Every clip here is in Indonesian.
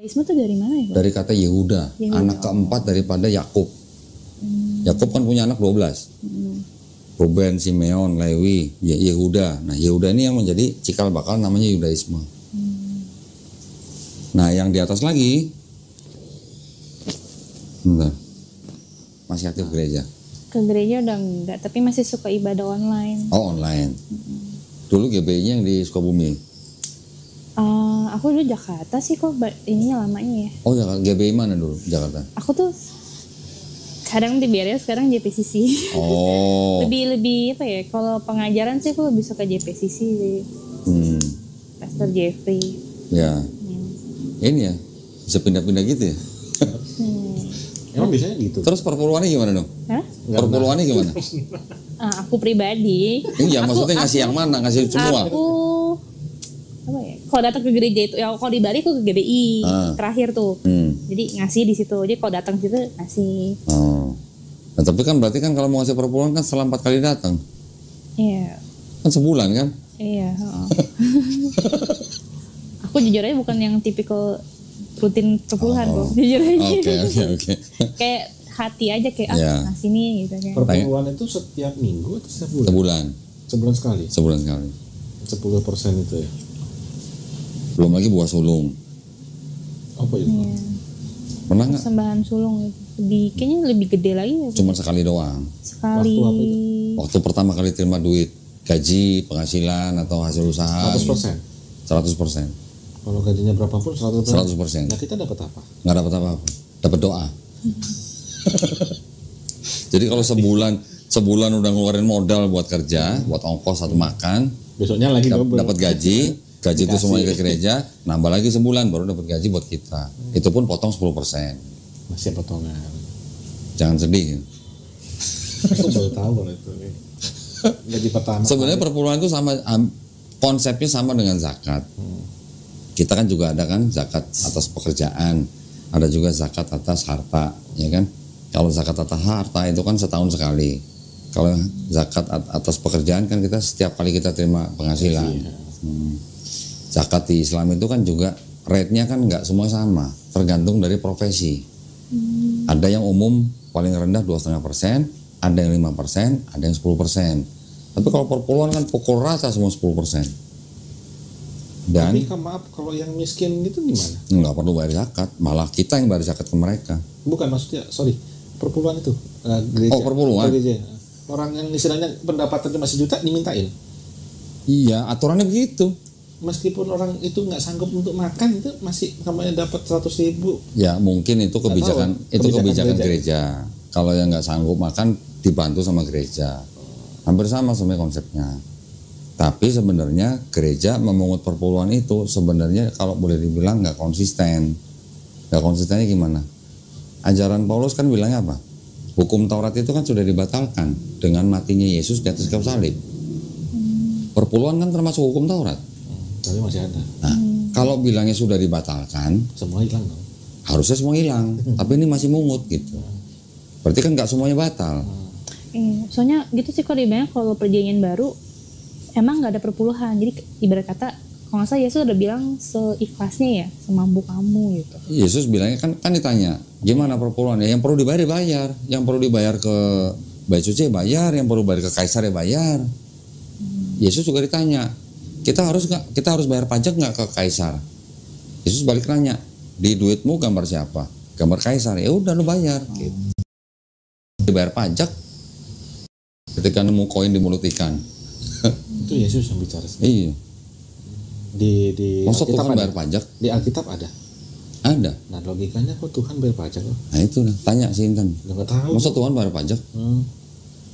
Isma tuh dari mana ya? Dari kata Yehuda, anak keempat daripada Yakub. Yakub kan punya anak 12. Ruben, Simeon, Lewi, Yehuda. Nah, Yehuda ini yang menjadi cikal bakal namanya Yudaisme. Nah, yang di atas lagi, bentar, masih aktif gereja. Ke gereja udah enggak, tapi masih suka ibadah online. Oh, online. Dulu GBI-nya yang di Sukabumi. Aku dulu Jakarta sih kok ininya lamanya ya. Oh, GBI mana dulu Jakarta? Aku tuh kadang di BRI, sekarang JPCC. Oh. lebih apa ya? Kalau pengajaran sih aku lebih suka JPCC sih. Pastor Jeffrey. Ya. Ini ya bisa pindah-pindah gitu ya. Emang biasanya gitu. Terus perpuluhannya gimana dong? Hah? Perpuluhannya gimana? Aku pribadi. Iya, maksudnya ngasih yang mana? Ngasih semua? Aku apa ya? Kalau datang ke gereja itu, ya kalau di Bali aku ke GBI terakhir tuh. Jadi ngasih di situ. Jadi kalau datang situ ngasih. Oh. Nah, tapi kan berarti kan kalau mau ngasih perpuluhan kan setelah 4 kali datang. Iya. Kan sebulan kan? Iya. Aku jujur aja bukan yang tipikal rutin perpuluhan kok. Jujur aja. Oke. Kayak hati aja kayak ngasih nih gitu kan. Perpuluhan itu setiap minggu atau setiap bulan? Sebulan. Sebulan sekali. 10% itu ya. Belum lagi buah sulung. Apa itu? Iya. Pernah nggak? Persembahan sulung itu. Kayaknya lebih gede lagi ya. Cuma sekali doang. Sekali. Waktu apa itu? Waktu pertama kali terima duit, gaji, penghasilan atau hasil usaha. 100%. 100%. Kalau gajinya berapapun 100%. 100%. Nah, kita dapat apa? Nggak dapat apa-apa. Dapat doa. Jadi kalau sebulan udah ngeluarin modal buat kerja, buat ongkos atau makan, besoknya lagi dapat gaji itu semuanya ke gereja, nambah lagi sebulan baru dapat gaji buat kita. Itu pun potong 10%. Masih potongan. Jangan sedih. Aku baru tahu itu. Gaji pertama. Sebenarnya perpuluhan itu sama, konsepnya sama dengan zakat. Kita kan juga ada kan zakat atas pekerjaan, ada juga zakat atas harta, ya kan? Kalau zakat atas harta itu kan setahun sekali. Kalau zakat atas pekerjaan kan kita setiap kali kita terima penghasilan. Zakat di Islam itu kan juga rate-nya kan nggak semua sama, tergantung dari profesi. Ada yang umum paling rendah 2,5%, ada yang 5%, ada yang 10%. Tapi kalau perpuluhan kan pukul rata semua 10%. Dan tapi maaf, kalau yang miskin itu gimana? Nggak perlu bayar zakat, malah kita yang bayar zakat ke mereka. Bukan, maksudnya, perpuluhan itu gereja. Oh, perpuluhan. Gereja. Orang yang istilahnya pendapatannya masih juta dimintain. Iya, aturannya begitu. Meskipun orang itu nggak sanggup untuk makan, itu masih namanya dapat 100.000. Ya mungkin itu kebijakan gereja. Kalau yang nggak sanggup makan dibantu sama gereja. Hampir sama sebenarnya konsepnya. Tapi sebenarnya gereja memungut perpuluhan itu sebenarnya kalau boleh dibilang nggak konsisten. Nggak konsistennya gimana? Ajaran Paulus kan bilangnya apa? Hukum Taurat itu kan sudah dibatalkan dengan matinya Yesus di atas kayu salib. Perpuluhan kan termasuk hukum Taurat. Tapi masih ada. Nah, kalau bilangnya sudah dibatalkan, semua hilang dong. Harusnya semua hilang, tapi ini masih mungut gitu. Berarti kan nggak semuanya batal. Iya, soalnya gitu sih kalau dibilang kalau perjanjian baru emang nggak ada perpuluhan. Jadi ibarat kata kalau nggak salah Yesus udah bilang seikhlasnya ya, semampu kamu gitu. Yesus bilangnya kan ditanya gimana perpuluhan ya, yang perlu dibayar, yang perlu dibayar ke Bait Suci bayar, yang perlu bayar ke Kaisar ya bayar. Yesus juga ditanya, kita harus bayar pajak nggak ke Kaisar? Yesus balik nanya, di duitmu gambar siapa? Gambar Kaisar. Ya udah lu bayar. Gitu. Dibayar pajak ketika nemu koin di mulut ikan. Itu Yesus yang bicara. Iya. Di Maksud Alkitab Tuhan ada? bayar pajak? Di Alkitab ada. Ada. Nah logikanya kok Tuhan bayar pajak? Nah itu tanya si Intan. Nggak tahu. Maksud Tuhan bayar pajak?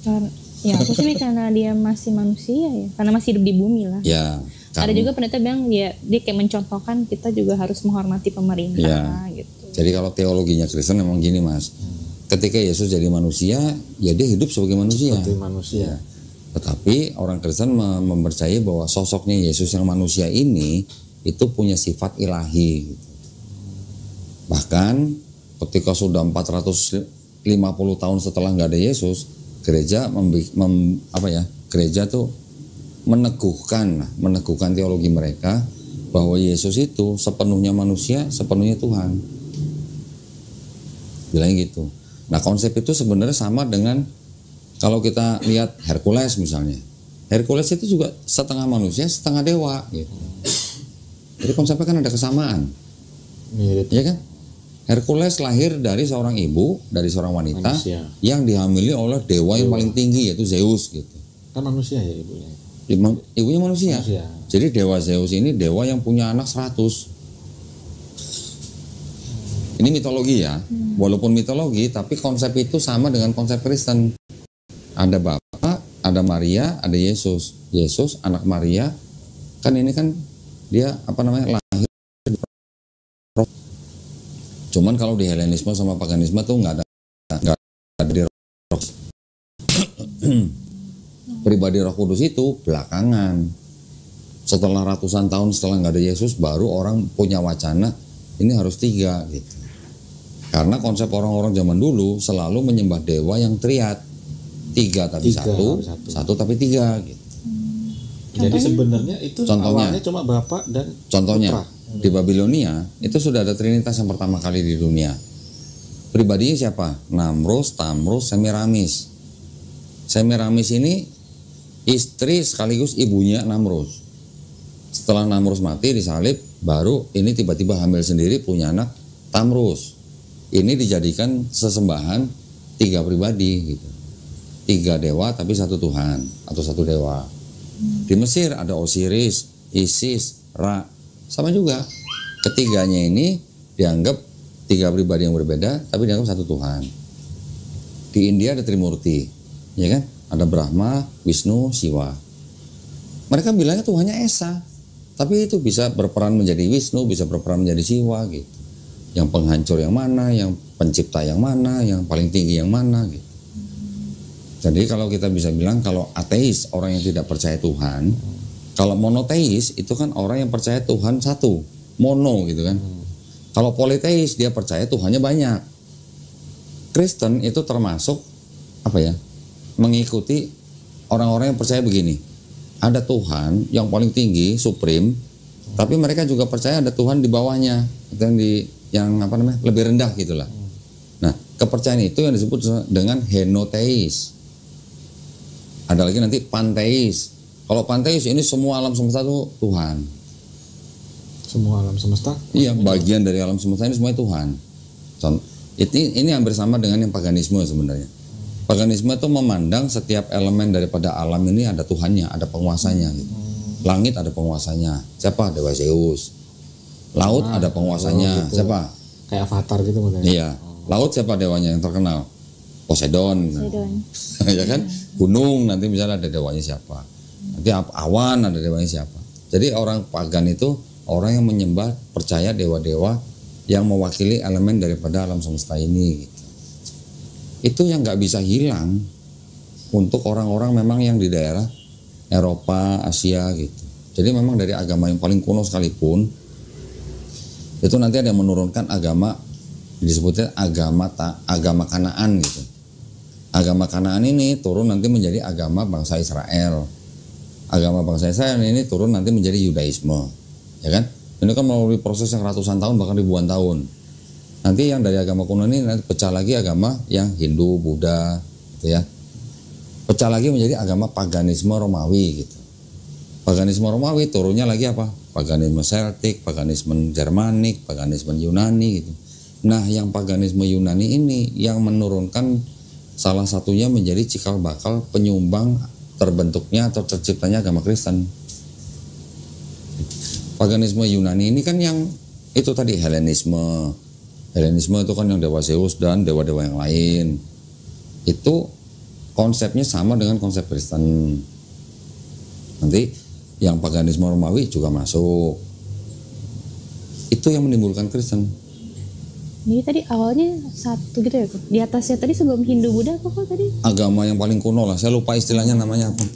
Karena ya aku sih karena dia masih manusia ya, karena masih hidup di bumi lah. Ya. Ada juga pendeta bilang dia kayak mencontohkan kita juga harus menghormati pemerintah gitu. Jadi kalau teologinya Kristen memang gini mas, ketika Yesus jadi manusia, ya dia hidup sebagai manusia. Seperti manusia. Ya. Tetapi orang Kristen mempercayai bahwa sosoknya Yesus yang manusia ini itu punya sifat ilahi. Gitu. Bahkan ketika sudah 450 tahun setelah nggak ada Yesus, gereja gereja tuh meneguhkan teologi mereka bahwa Yesus itu sepenuhnya manusia, sepenuhnya Tuhan. Bilangnya gitu. Nah, konsep itu sebenarnya sama dengan kalau kita lihat Hercules misalnya. Hercules itu juga setengah manusia, setengah dewa gitu. Jadi konsepnya kan ada kesamaan. Mirip. Ya kan? Hercules lahir dari seorang ibu, dari seorang wanita Manusia. yang dihamili oleh dewa yang paling tinggi yaitu Zeus gitu. Kan manusia ya ibunya. Ibunya manusia. Manusia. Jadi dewa Zeus ini dewa yang punya anak 100. Ini mitologi ya. Walaupun mitologi, tapi konsep itu sama dengan konsep Kristen. Ada Bapa, ada Maria, ada Yesus. Yesus anak Maria. Kan ini kan dia lahir. Cuman kalau di Helenisme sama paganisme tuh nggak ada di roh. Pribadi Roh Kudus itu belakangan. Setelah ratusan tahun setelah nggak ada Yesus, baru orang punya wacana ini harus 3 gitu. Karena konsep orang-orang zaman dulu selalu menyembah dewa yang triad. 3 tapi 1 tapi 3 gitu. Jadi sebenarnya itu awalnya cuma Bapak dan contohnya Putra. di Babilonia itu sudah ada Trinitas yang pertama kali di dunia. Pribadinya siapa? Namrus, Tamrus, Semiramis. Semiramis ini istri sekaligus ibunya Namrus. Setelah Namrus mati disalib, baru ini tiba-tiba hamil sendiri punya anak Tamrus. Ini dijadikan sesembahan 3 pribadi gitu. 3 dewa tapi 1 Tuhan atau 1 dewa. Di Mesir ada Osiris, Isis, Ra. Sama juga. Ketiganya ini dianggap 3 pribadi yang berbeda tapi dianggap 1 Tuhan. Di India ada Trimurti, ya kan? Ada Brahma, Wisnu, Siwa. Mereka bilangnya Tuhannya Esa, tapi itu bisa berperan menjadi Wisnu, bisa berperan menjadi Siwa gitu. Yang penghancur yang mana, yang pencipta yang mana, yang paling tinggi yang mana gitu. Jadi kalau kita bisa bilang kalau ateis, orang yang tidak percaya Tuhan, kalau monoteis itu kan orang yang percaya Tuhan 1, mono gitu kan. Kalau politeis dia percaya Tuhannya banyak. Kristen itu termasuk mengikuti orang-orang yang percaya begini. Ada Tuhan yang paling tinggi, supreme, tapi mereka juga percaya ada Tuhan di bawahnya, yang lebih rendah gitulah. Nah, kepercayaan itu yang disebut dengan henoteis. Ada lagi nanti panteis. Kalau panteis ini semua alam semesta itu Tuhan. Semua alam semesta? Iya, bagian dari alam semesta ini semuanya Tuhan. Ini hampir sama dengan yang paganisme sebenarnya. Paganisme itu memandang setiap elemen daripada alam ini ada Tuhannya, ada penguasanya gitu. Langit ada penguasanya. Siapa? Dewa Zeus. Laut ada penguasanya. Gitu. Siapa? Kayak Avatar gitu makanya. Iya. Laut siapa dewanya yang terkenal? Poseidon. Ya kan? Gunung nanti misalnya ada dewanya siapa? Nanti awan ada dewanya siapa? Jadi orang pagan itu orang yang menyembah, percaya dewa-dewa yang mewakili elemen daripada alam semesta ini gitu. Itu yang nggak bisa hilang untuk orang-orang memang yang di daerah Eropa, Asia gitu. Jadi memang dari agama yang paling kuno sekalipun itu nanti ada yang menurunkan agama disebutnya agama Kanaan gitu. Agama Kanaan ini turun nanti menjadi agama bangsa Israel. Agama bangsa Israel ini turun nanti menjadi Yudaisme, ya kan? Ini kan melalui proses yang ratusan tahun bahkan ribuan tahun. Nanti yang dari agama kuno ini nanti pecah lagi agama yang Hindu, Buddha, gitu ya. Pecah lagi menjadi agama paganisme Romawi gitu. Paganisme Romawi turunnya lagi apa? Paganisme Celtic, paganisme Jermanik, paganisme Yunani gitu. Nah, yang paganisme Yunani ini yang menurunkan salah satunya menjadi cikal bakal penyumbang terbentuknya atau terciptanya agama Kristen. Paganisme Yunani ini kan yang itu tadi Helenisme. Helenisme itu kan yang dewa Zeus dan dewa-dewa yang lain. Itu konsepnya sama dengan konsep Kristen. Nanti yang paganisme Romawi juga masuk. Itu yang menimbulkan Kristen. Jadi tadi awalnya 1 gitu ya kok. Di atasnya tadi sebelum Hindu Buddha apa kok tadi? Agama yang paling kuno lah. Saya lupa istilahnya namanya apa.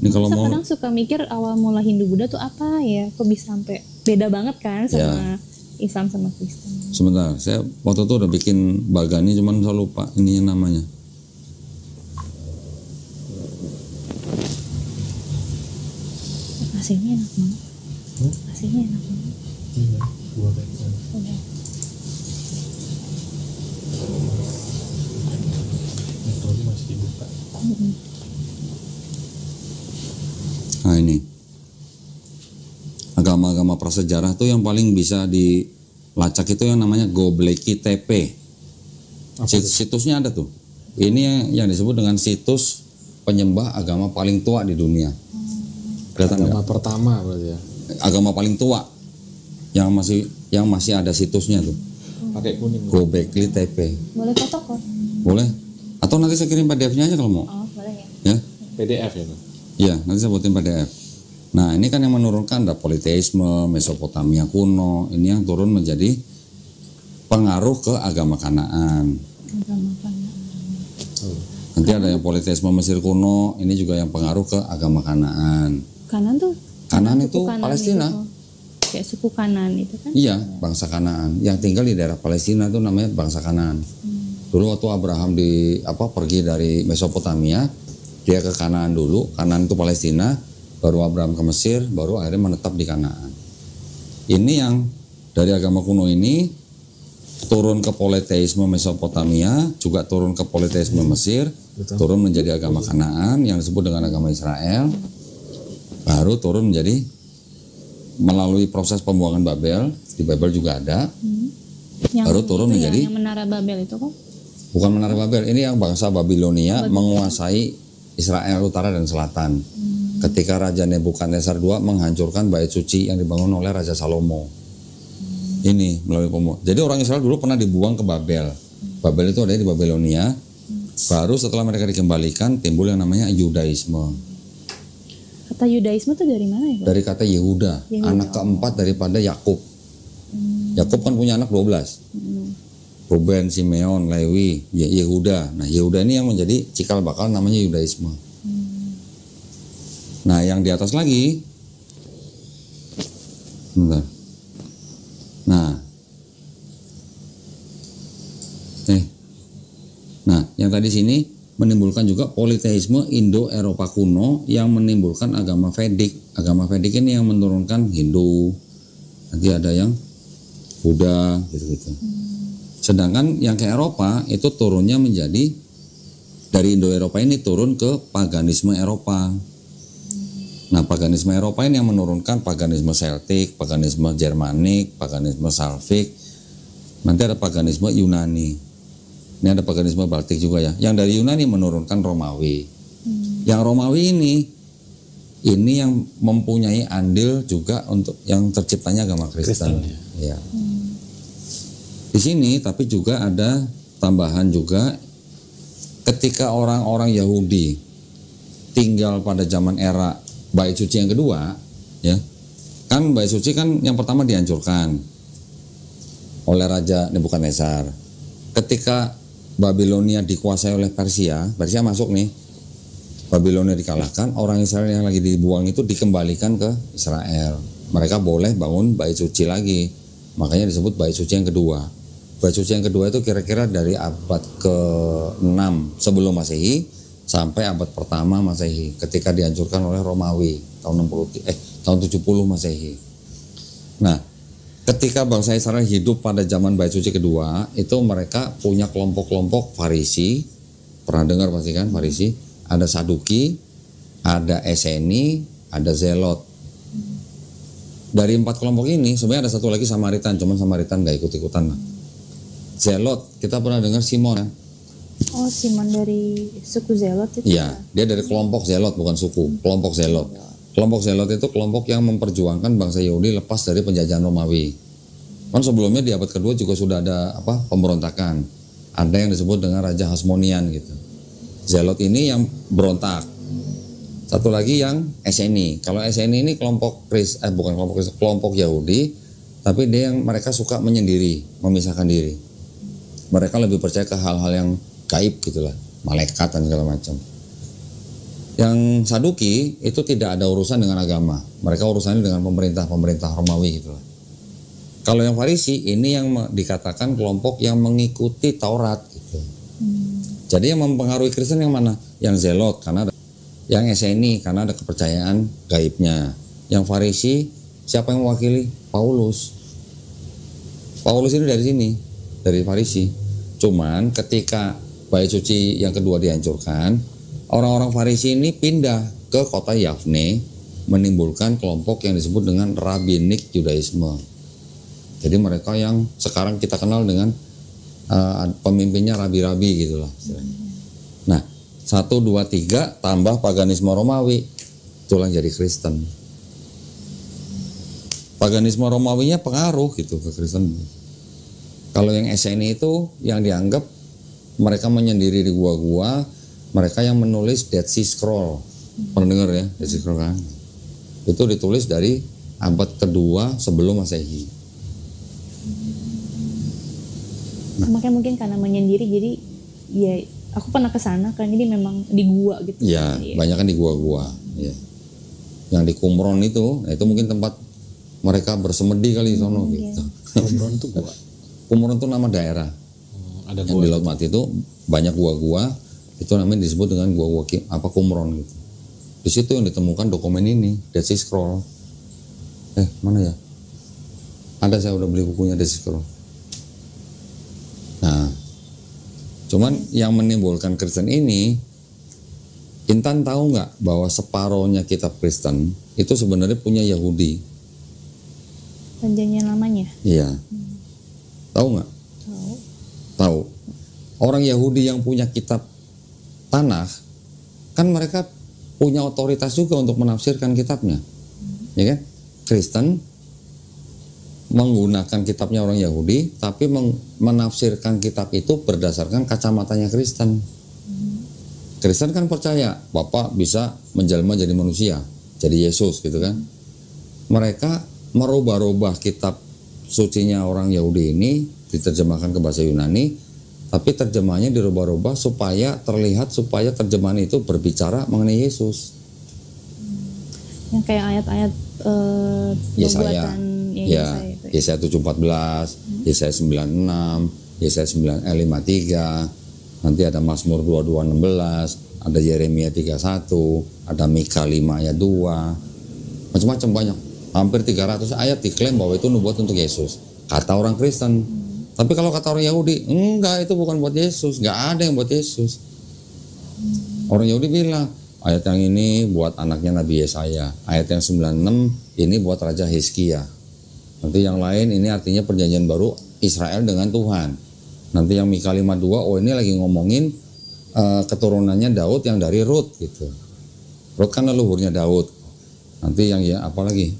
Ini kalau mau kadang suka mikir awal mula Hindu Buddha tuh apa ya? Kok bisa sampai beda banget kan sama Islam sama Kristen. Sebentar, saya waktu itu udah bikin bagani cuman saya lupa ininya namanya. Nasinya enak banget. Nasinya enak banget. Iya, dua background. Udah. Metode masih dibuka. Nah ini agama-agama prasejarah tuh yang paling bisa dilacak itu yang namanya Göbekli Tepe. Situsnya ada tuh. Ini yang disebut dengan situs penyembah agama paling tua di dunia. Kelihatan Agama nggak? pertama berarti ya. Agama paling tua yang masih ada situsnya tuh. Pakai kuning. Göbekli Tepe. Boleh foto kok? Boleh? Atau nanti saya kirim PDF-nya aja kalau mau. Oh boleh ya. Ya. PDF ya Pak? Iya, nanti saya buatin PDF. Nah, ini kan yang menurunkan ada politeisme, Mesopotamia kuno. Ini yang turun menjadi pengaruh ke agama Kanaan. Agama Kanaan. Nanti ada yang politeisme Mesir kuno, ini juga yang pengaruh ke agama Kanaan. Kanaan tuh? Kanaan suku itu Palestina. Itu, kayak suku Kanaan itu kan? Iya, bangsa Kanaan. Yang tinggal di daerah Palestina itu namanya bangsa Kanaan. Dulu waktu Abraham pergi dari Mesopotamia, dia ke Kanaan dulu. Kanaan itu Palestina, baru Abraham ke Mesir, baru akhirnya menetap di Kanaan. Ini yang dari agama kuno ini turun ke politeisme Mesopotamia, juga turun ke politeisme Mesir, turun menjadi agama Kanaan yang disebut dengan agama Israel, baru turun menjadi melalui proses pembuangan Babel, di Babel juga ada, baru turun itu menjadi yang menara Babel itu kok? bukan menara Babel, ini yang bangsa Babilonia menguasai Israel utara dan selatan. Ketika Raja Nebukadnezar II menghancurkan bait suci yang dibangun oleh Raja Salomo. Ini melalui pembuangan. Jadi orang Israel dulu pernah dibuang ke Babel. Babel itu ada di Babilonia. Baru setelah mereka dikembalikan timbul yang namanya Yudaisme. Kata Yudaisme itu dari mana ya Pak? Dari kata Yehuda, anak keempat daripada Yakub. Yakub kan punya anak 12. Ruben, Simeon, Lewi, Yehuda. Nah, Yehuda ini yang menjadi cikal bakal namanya Yudaisme. Nah, yang di atas lagi, bentar. Nah, yang tadi sini menimbulkan juga politeisme Indo-Eropa kuno yang menimbulkan agama Vedik. Agama Vedik ini yang menurunkan Hindu, nanti ada yang Buddha, gitu-gitu. Sedangkan yang ke Eropa itu turunnya menjadi dari Indo-Eropa ini turun ke paganisme Eropa. Nah, paganisme Eropa ini yang menurunkan paganisme Celtic, paganisme Germanik, paganisme Slavic. Nanti ada paganisme Yunani. Ini ada paganisme Baltik juga ya. Yang dari Yunani menurunkan Romawi. Yang Romawi ini yang mempunyai andil juga untuk yang terciptanya agama Kristen. Ya. Di sini tapi juga ada tambahan juga ketika orang-orang Yahudi tinggal pada zaman era bait suci yang kedua, ya. Kan bait suci kan yang pertama dihancurkan oleh Raja Nebukadnezar. Ketika Babilonia dikuasai oleh Persia masuk nih. Babilonia dikalahkan, orang Israel yang lagi dibuang itu dikembalikan ke Israel. Mereka boleh bangun bait suci lagi. Makanya disebut bait suci yang kedua. Bait suci yang kedua itu kira-kira dari abad ke-6 sebelum Masehi sampai abad pertama Masehi ketika dihancurkan oleh Romawi tahun 70 Masehi. Nah, ketika bangsa Israel hidup pada zaman bait suci kedua, itu mereka punya kelompok-kelompok Farisi. Pernah dengar pasti kan Farisi? Ada Saduki, ada Eseni, ada Zelot. Dari 4 kelompok ini sebenarnya ada satu lagi Samaritan, cuman Samaritan nggak ikut-ikutan lah. Zelot, kita pernah dengar Simon kan? Oh, Simon dari suku Zelot itu? Iya, dia dari kelompok Zelot bukan suku, kelompok Zelot. Kelompok Zelot itu kelompok yang memperjuangkan bangsa Yahudi lepas dari penjajahan Romawi. Kan sebelumnya di abad kedua juga sudah ada pemberontakan. Ada yang disebut dengan Raja Hasmonian gitu. Zelot ini yang berontak. Satu lagi yang Eseni. Kalau Eseni ini kelompok kelompok Yahudi, tapi dia yang mereka suka menyendiri, memisahkan diri. Mereka lebih percaya ke hal-hal yang gaib gitulah, malaikat dan segala macam. Yang Saduki itu tidak ada urusan dengan agama. Mereka urusannya dengan pemerintah Romawi gitulah. Kalau yang Farisi ini yang dikatakan kelompok yang mengikuti Taurat gitu. Jadi yang mempengaruhi Kristen yang mana? Yang Zelot karena ada, yang Eseni karena ada kepercayaan gaibnya. Yang Farisi siapa yang mewakili? Paulus. Paulus ini dari sini, dari Farisi. Cuman ketika bait suci yang kedua dihancurkan, orang-orang Farisi ini pindah ke kota Yafne, menimbulkan kelompok yang disebut dengan Rabbinik Judaisme. Jadi mereka yang sekarang kita kenal dengan pemimpinnya rabi-rabi gitulah. Nah, 1, 2, 3 tambah paganisme Romawi, itulah jadi Kristen. Paganisme Romawinya pengaruh gitu ke Kristen. Kalau yang Eseni itu yang dianggap mereka menyendiri di gua-gua, mereka yang menulis Dead Sea Scroll. Pernah dengar ya Dead Sea Scroll kan? Itu ditulis dari abad kedua sebelum Masehi. Makanya mungkin karena menyendiri jadi ya aku pernah ke sana kan, jadi memang di gua gitu. Iya, banyak kan di gua-gua. Ya. Yang di Qumron itu mungkin tempat mereka bersemedi kali di sono gitu. Qumron itu gua. Qumron itu nama daerah. Ada Yang di Laut Mati itu banyak gua-gua, itu namanya disebut dengan gua-gua Qumron gitu. Di situ yang ditemukan dokumen ini, Dead Sea Scroll. Mana ya? Ada, saya udah beli bukunya Dead Sea Scroll. Nah, cuman yang menimbulkan Kristen ini, Intan tahu nggak bahwa separohnya kitab Kristen itu sebenarnya punya Yahudi? Perjanjian lamanya. Iya. Tahu nggak? Tahu. Orang Yahudi yang punya kitab Tanakh, kan mereka punya otoritas juga untuk menafsirkan kitabnya, ya kan? Kristen menggunakan kitabnya orang Yahudi, tapi menafsirkan kitab itu berdasarkan kacamatanya Kristen. Kristen kan percaya Bapa bisa menjelma jadi manusia, jadi Yesus gitu kan. Mereka merubah-rubah kitab sucinya orang Yahudi ini, diterjemahkan ke bahasa Yunani, tapi terjemahannya dirubah-rubah supaya terlihat, supaya terjemahan itu berbicara mengenai Yesus. Yang kayak ayat-ayat Yesaya, Yesaya itu. Yesaya 7:14, Yesaya 96, Yesaya 53, nanti ada Mazmur 22:16, ada Yeremia 31, ada Mika 5 ayat 2, macam-macam banyak. Hampir 300 ayat diklaim bahwa itu nubuat untuk Yesus, kata orang Kristen. Tapi kalau kata orang Yahudi, enggak, itu bukan buat Yesus, enggak ada yang buat Yesus. Orang Yahudi bilang, ayat yang ini buat anaknya Nabi Yesaya, ayat yang 96 ini buat Raja Hizkia. Nanti yang lain ini artinya perjanjian baru Israel dengan Tuhan. Nanti yang Mika 52, oh ini lagi ngomongin keturunannya Daud yang dari Rut gitu. Rut kan leluhurnya Daud. Nanti yang ya apa lagi,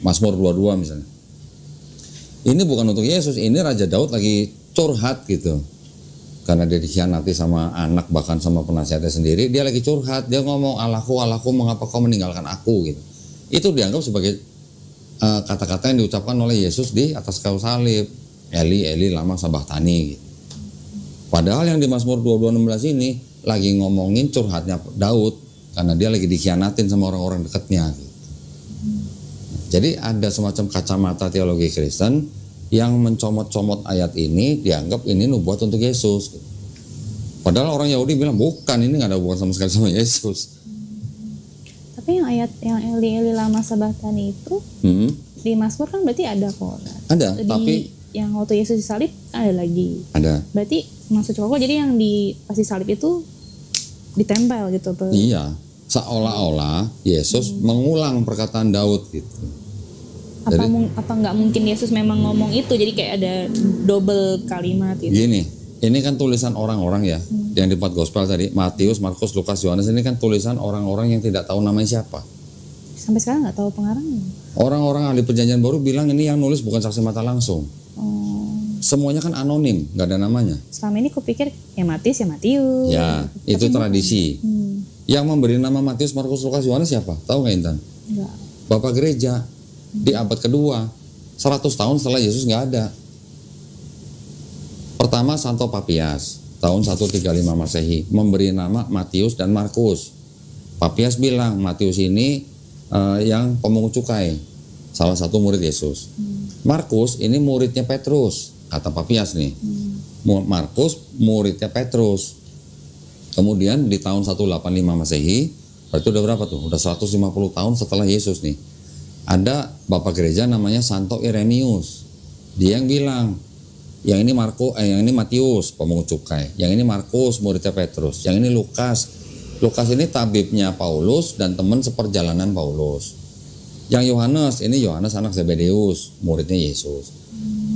Mazmur 22 misalnya. Ini bukan untuk Yesus, ini Raja Daud lagi curhat gitu. Karena dia dikhianati sama anak, bahkan sama penasihatnya sendiri, dia lagi curhat, dia ngomong, Allahku, Allahku, mengapa kau meninggalkan aku gitu. Itu dianggap sebagai kata-kata yang diucapkan oleh Yesus di atas kayu salib. Eli, Eli, lama sabachthani gitu. Padahal yang di Mazmur 22:16 ini lagi ngomongin curhatnya Daud, karena dia lagi dikhianatin sama orang-orang dekatnya gitu. Jadi ada semacam kacamata teologi Kristen yang mencomot-comot ayat ini, dianggap ini nubuat untuk Yesus. Padahal orang Yahudi bilang bukan, ini nggak ada hubungan sama sekali sama Yesus. Tapi yang ayat yang Eli lama sabachthani itu di Mazmur kan berarti ada kok. Ada, tapi yang waktu Yesus disalib ada lagi. Ada. Berarti maksud kok jadi yang di pas disalib itu ditempel gitu. Iya. Seolah-olah Yesus mengulang perkataan Daud gitu. Apa nggak mungkin Yesus memang ngomong itu, jadi kayak ada double kalimat gitu. Gini, ini kan tulisan orang-orang ya, yang di 4 gospel tadi, Matius, Markus, Lukas, Yohanes, ini kan tulisan orang-orang yang tidak tahu namanya siapa. Sampai sekarang nggak tahu pengarangnya. Orang-orang ahli perjanjian baru bilang ini yang nulis bukan saksi mata langsung. Semuanya kan anonim, nggak ada namanya. Selama ini kupikir ya Matius. Ya, itu tradisi. Yang memberi nama Matius, Markus, Lukas, Yohanes siapa? Tahu nggak Intan? Enggak. Bapak gereja di abad kedua, 100 tahun setelah Yesus nggak ada. Pertama Santo Papias, tahun 135 Masehi, memberi nama Matius dan Markus. Papias bilang Matius ini yang pemungut cukai, salah satu murid Yesus. Markus ini muridnya Petrus, kata Papias nih. Markus muridnya Petrus. Kemudian di tahun 185 Masehi, berarti udah berapa tuh? Udah 150 tahun setelah Yesus nih. Ada bapak gereja namanya Santo Irenaeus. Dia yang bilang, yang ini yang ini Matius pemungut cukai, yang ini Markus muridnya Petrus, yang ini Lukas. Lukas ini tabibnya Paulus dan teman seperjalanan Paulus. Yang Yohanes ini Yohanes anak Zebedeus, muridnya Yesus.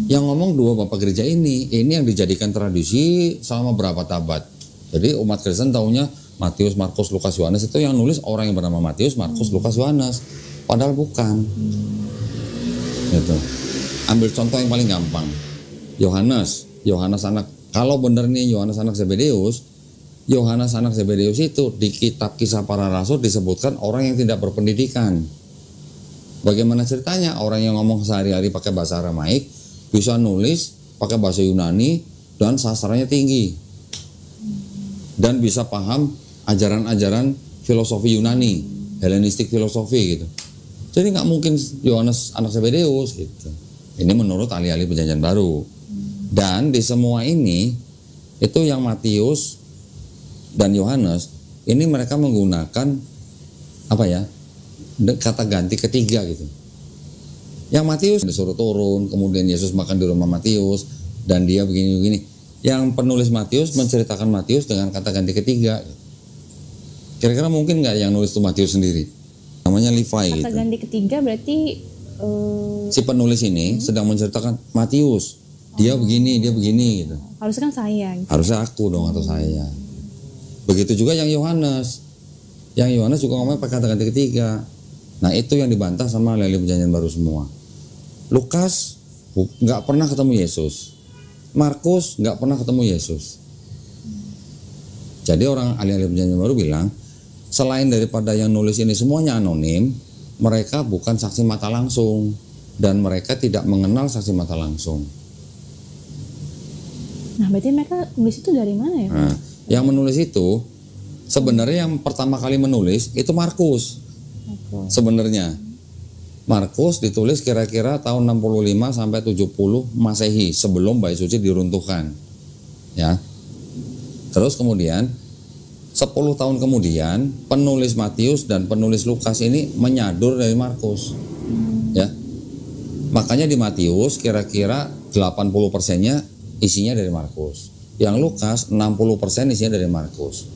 Yang ngomong dua bapak gereja ini yang dijadikan tradisi selama berapa abad. Jadi umat Kristen taunya Matius, Markus, Lukas, Yohanes, itu yang nulis orang yang bernama Matius, Markus, Lukas, Yohanes. Padahal bukan. Gitu. Ambil contoh yang paling gampang. Yohanes anak, kalau bener nih Yohanes anak Zebedeus, Yohanes anak Zebedeus itu di kitab Kisah Para Rasul disebutkan orang yang tidak berpendidikan. Bagaimana ceritanya orang yang ngomong sehari-hari pakai bahasa Aramaik bisa nulis pakai bahasa Yunani dan sastranya tinggi dan bisa paham ajaran-ajaran filosofi Yunani, Helenistik filosofi gitu. Jadi nggak mungkin Yohanes anak Zebedeus gitu. Ini menurut ahli-ahli Perjanjian Baru. Dan di semua ini itu yang Matius dan Yohanes ini mereka menggunakan apa ya, kata ganti ketiga gitu. Yang Matius disuruh turun, kemudian Yesus makan di rumah Matius dan dia begini-begini. Yang penulis Matius menceritakan Matius dengan kata ganti ketiga. Kira-kira mungkin nggak yang nulis itu Matius sendiri? Namanya Levi. Kata gitu. ganti ketiga berarti Si penulis ini sedang menceritakan Matius. Dia begini gitu. harusnya kan saya gitu. Harusnya aku dong atau saya. Begitu juga yang Yohanes. Yang Yohanes juga ngomongnya pakai kata ganti ketiga. Nah itu yang dibantah sama ahli Perjanjian Baru semua. Lukas nggak pernah ketemu Yesus. Markus nggak pernah ketemu Yesus. Jadi orang ahli Perjanjian Baru bilang, selain daripada yang nulis ini semuanya anonim, mereka bukan saksi mata langsung dan mereka tidak mengenal saksi mata langsung. Nah berarti mereka nulis itu dari mana ya? Nah, yang menulis itu sebenarnya yang pertama kali menulis itu Markus. Sebenarnya Markus ditulis kira-kira tahun 65 sampai 70 Masehi sebelum Bait Suci diruntuhkan. Ya. Terus kemudian 10 tahun kemudian penulis Matius dan penulis Lukas ini menyadur dari Markus. Ya. Makanya di Matius kira-kira 80%-nya isinya dari Markus. Yang Lukas 60% isinya dari Markus.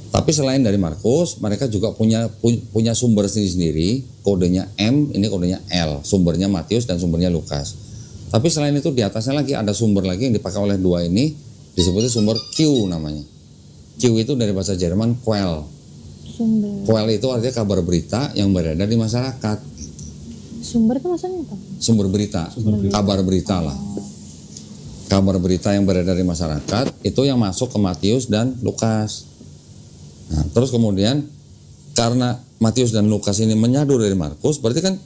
Tapi selain dari Markus, mereka juga punya sumber sendiri-sendiri, kodenya M, ini kodenya L, sumbernya Matius dan sumbernya Lukas. Tapi selain itu di atasnya lagi ada sumber lagi yang dipakai oleh dua ini, disebutnya sumber Q namanya. Q itu dari bahasa Jerman Quell. Quell itu artinya kabar berita yang beredar di masyarakat. Sumber itu maksudnya apa? Sumber berita, kabar berita lah. Kabar berita yang beredar di masyarakat itu yang masuk ke Matius dan Lukas. Nah, terus kemudian karena Matius dan Lukas ini menyadur dari Markus, berarti kan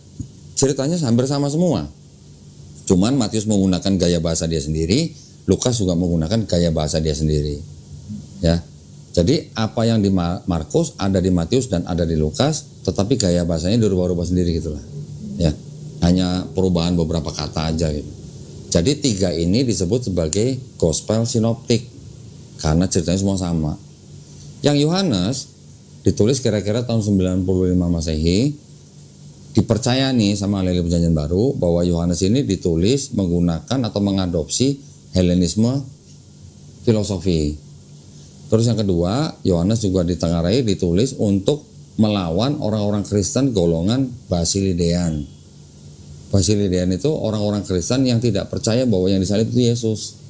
ceritanya hampir sama semua. Cuman Matius menggunakan gaya bahasa dia sendiri, Lukas juga menggunakan gaya bahasa dia sendiri. Ya. Jadi apa yang di Markus ada di Matius dan ada di Lukas, tetapi gaya bahasanya dirubah-rubah sendiri gitulah. Ya. Hanya perubahan beberapa kata aja gitu. Jadi tiga ini disebut sebagai gospel sinoptik karena ceritanya semua sama. Yang Yohanes ditulis kira-kira tahun 95 Masehi, dipercaya nih sama ahli Perjanjian Baru bahwa Yohanes ini ditulis menggunakan atau mengadopsi Helenisme filosofi. Terus yang kedua, Yohanes juga ditengarai ditulis untuk melawan orang-orang Kristen golongan Basilidean. Basilidean itu orang-orang Kristen yang tidak percaya bahwa yang disalib itu Yesus.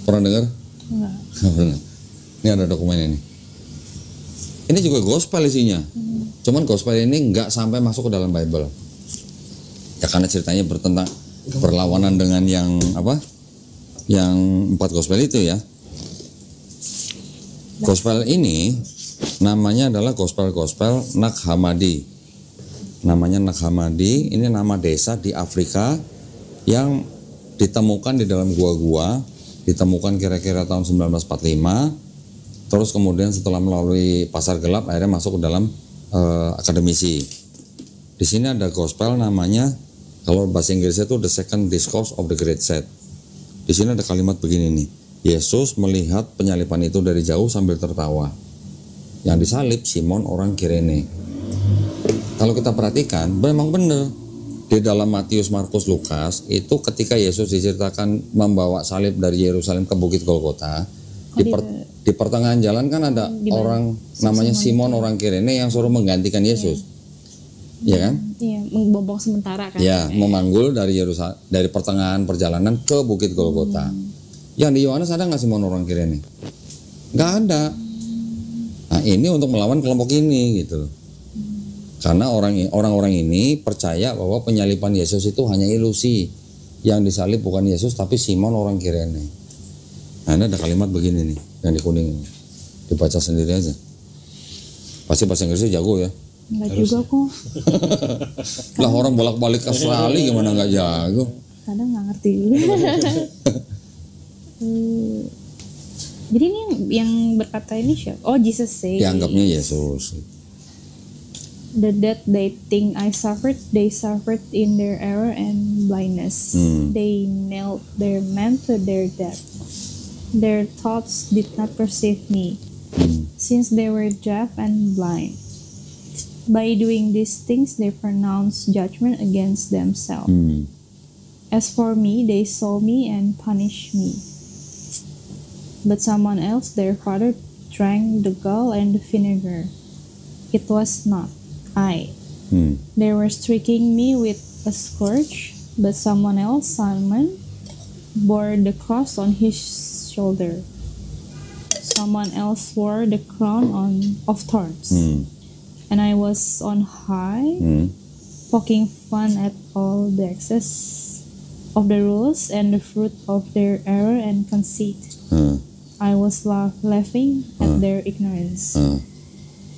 Pernah dengar? Enggak. Pernah. Ini ada dokumen ini. Ini juga gospel isinya. Cuman gospel ini nggak sampai masuk ke dalam Bible. Ya karena ceritanya berlawanan dengan yang apa? Yang 4 gospel itu ya. Gospel ini namanya adalah gospel Nag Hammadi. Namanya Nag Hammadi, ini nama desa di Afrika yang ditemukan di dalam gua-gua, ditemukan kira-kira tahun 1945. Terus kemudian setelah melalui pasar gelap akhirnya masuk ke dalam akademisi. Di sini ada gospel namanya, kalau bahasa Inggrisnya itu The Second Discourse of the Great Set. Di sini ada kalimat begini nih, Yesus melihat penyaliban itu dari jauh sambil tertawa. Yang disalib Simon orang Kirene. Kalau kita perhatikan, memang benar Di dalam Matius, Markus, Lukas itu ketika Yesus diceritakan membawa salib dari Yerusalem ke Bukit Golgota, di pertengahan jalan kan ada orang namanya Simon orang Kirene yang suruh menggantikan Yesus. Ya kan? Iya, membobong sementara kan. Ya, memanggul dari Yerusalem, dari pertengahan perjalanan ke Bukit Golgota. Yang di Yohanes ada nggak Simon orang Kirene? Nggak ada. Nah, ini untuk melawan kelompok ini gitu. Karena orang-orang ini percaya bahwa penyaliban Yesus itu hanya ilusi. Yang disalib bukan Yesus tapi Simon orang Kirene. Nah, ini ada kalimat begini nih yang di kuning ini. Dibaca sendiri aja. Pasti bahasa Inggrisnya jago ya. Enggak juga kok. Lah orang bolak-balik ke Australia gimana nggak jago? Kadang nggak ngerti. Jadi ini yang berkata ini siapa? Oh, Jesus say. Dianggapnya Yesus. The death they think I suffered, they suffered in their error and blindness. They nailed their man to their death. Their thoughts did not perceive me, since they were deaf and blind. By doing these things, they pronounce judgment against themselves. As for me, they saw me and punished me. But someone else, their father, drank the gall and the vinegar. It was not I. They were striking me with a scourge, but someone else, Simon, bore the cross on his shoulder. Someone else wore the crown of thorns. And I was on high, poking fun at all the excess of the rules and the fruit of their error and conceit. I was laughing at their ignorance.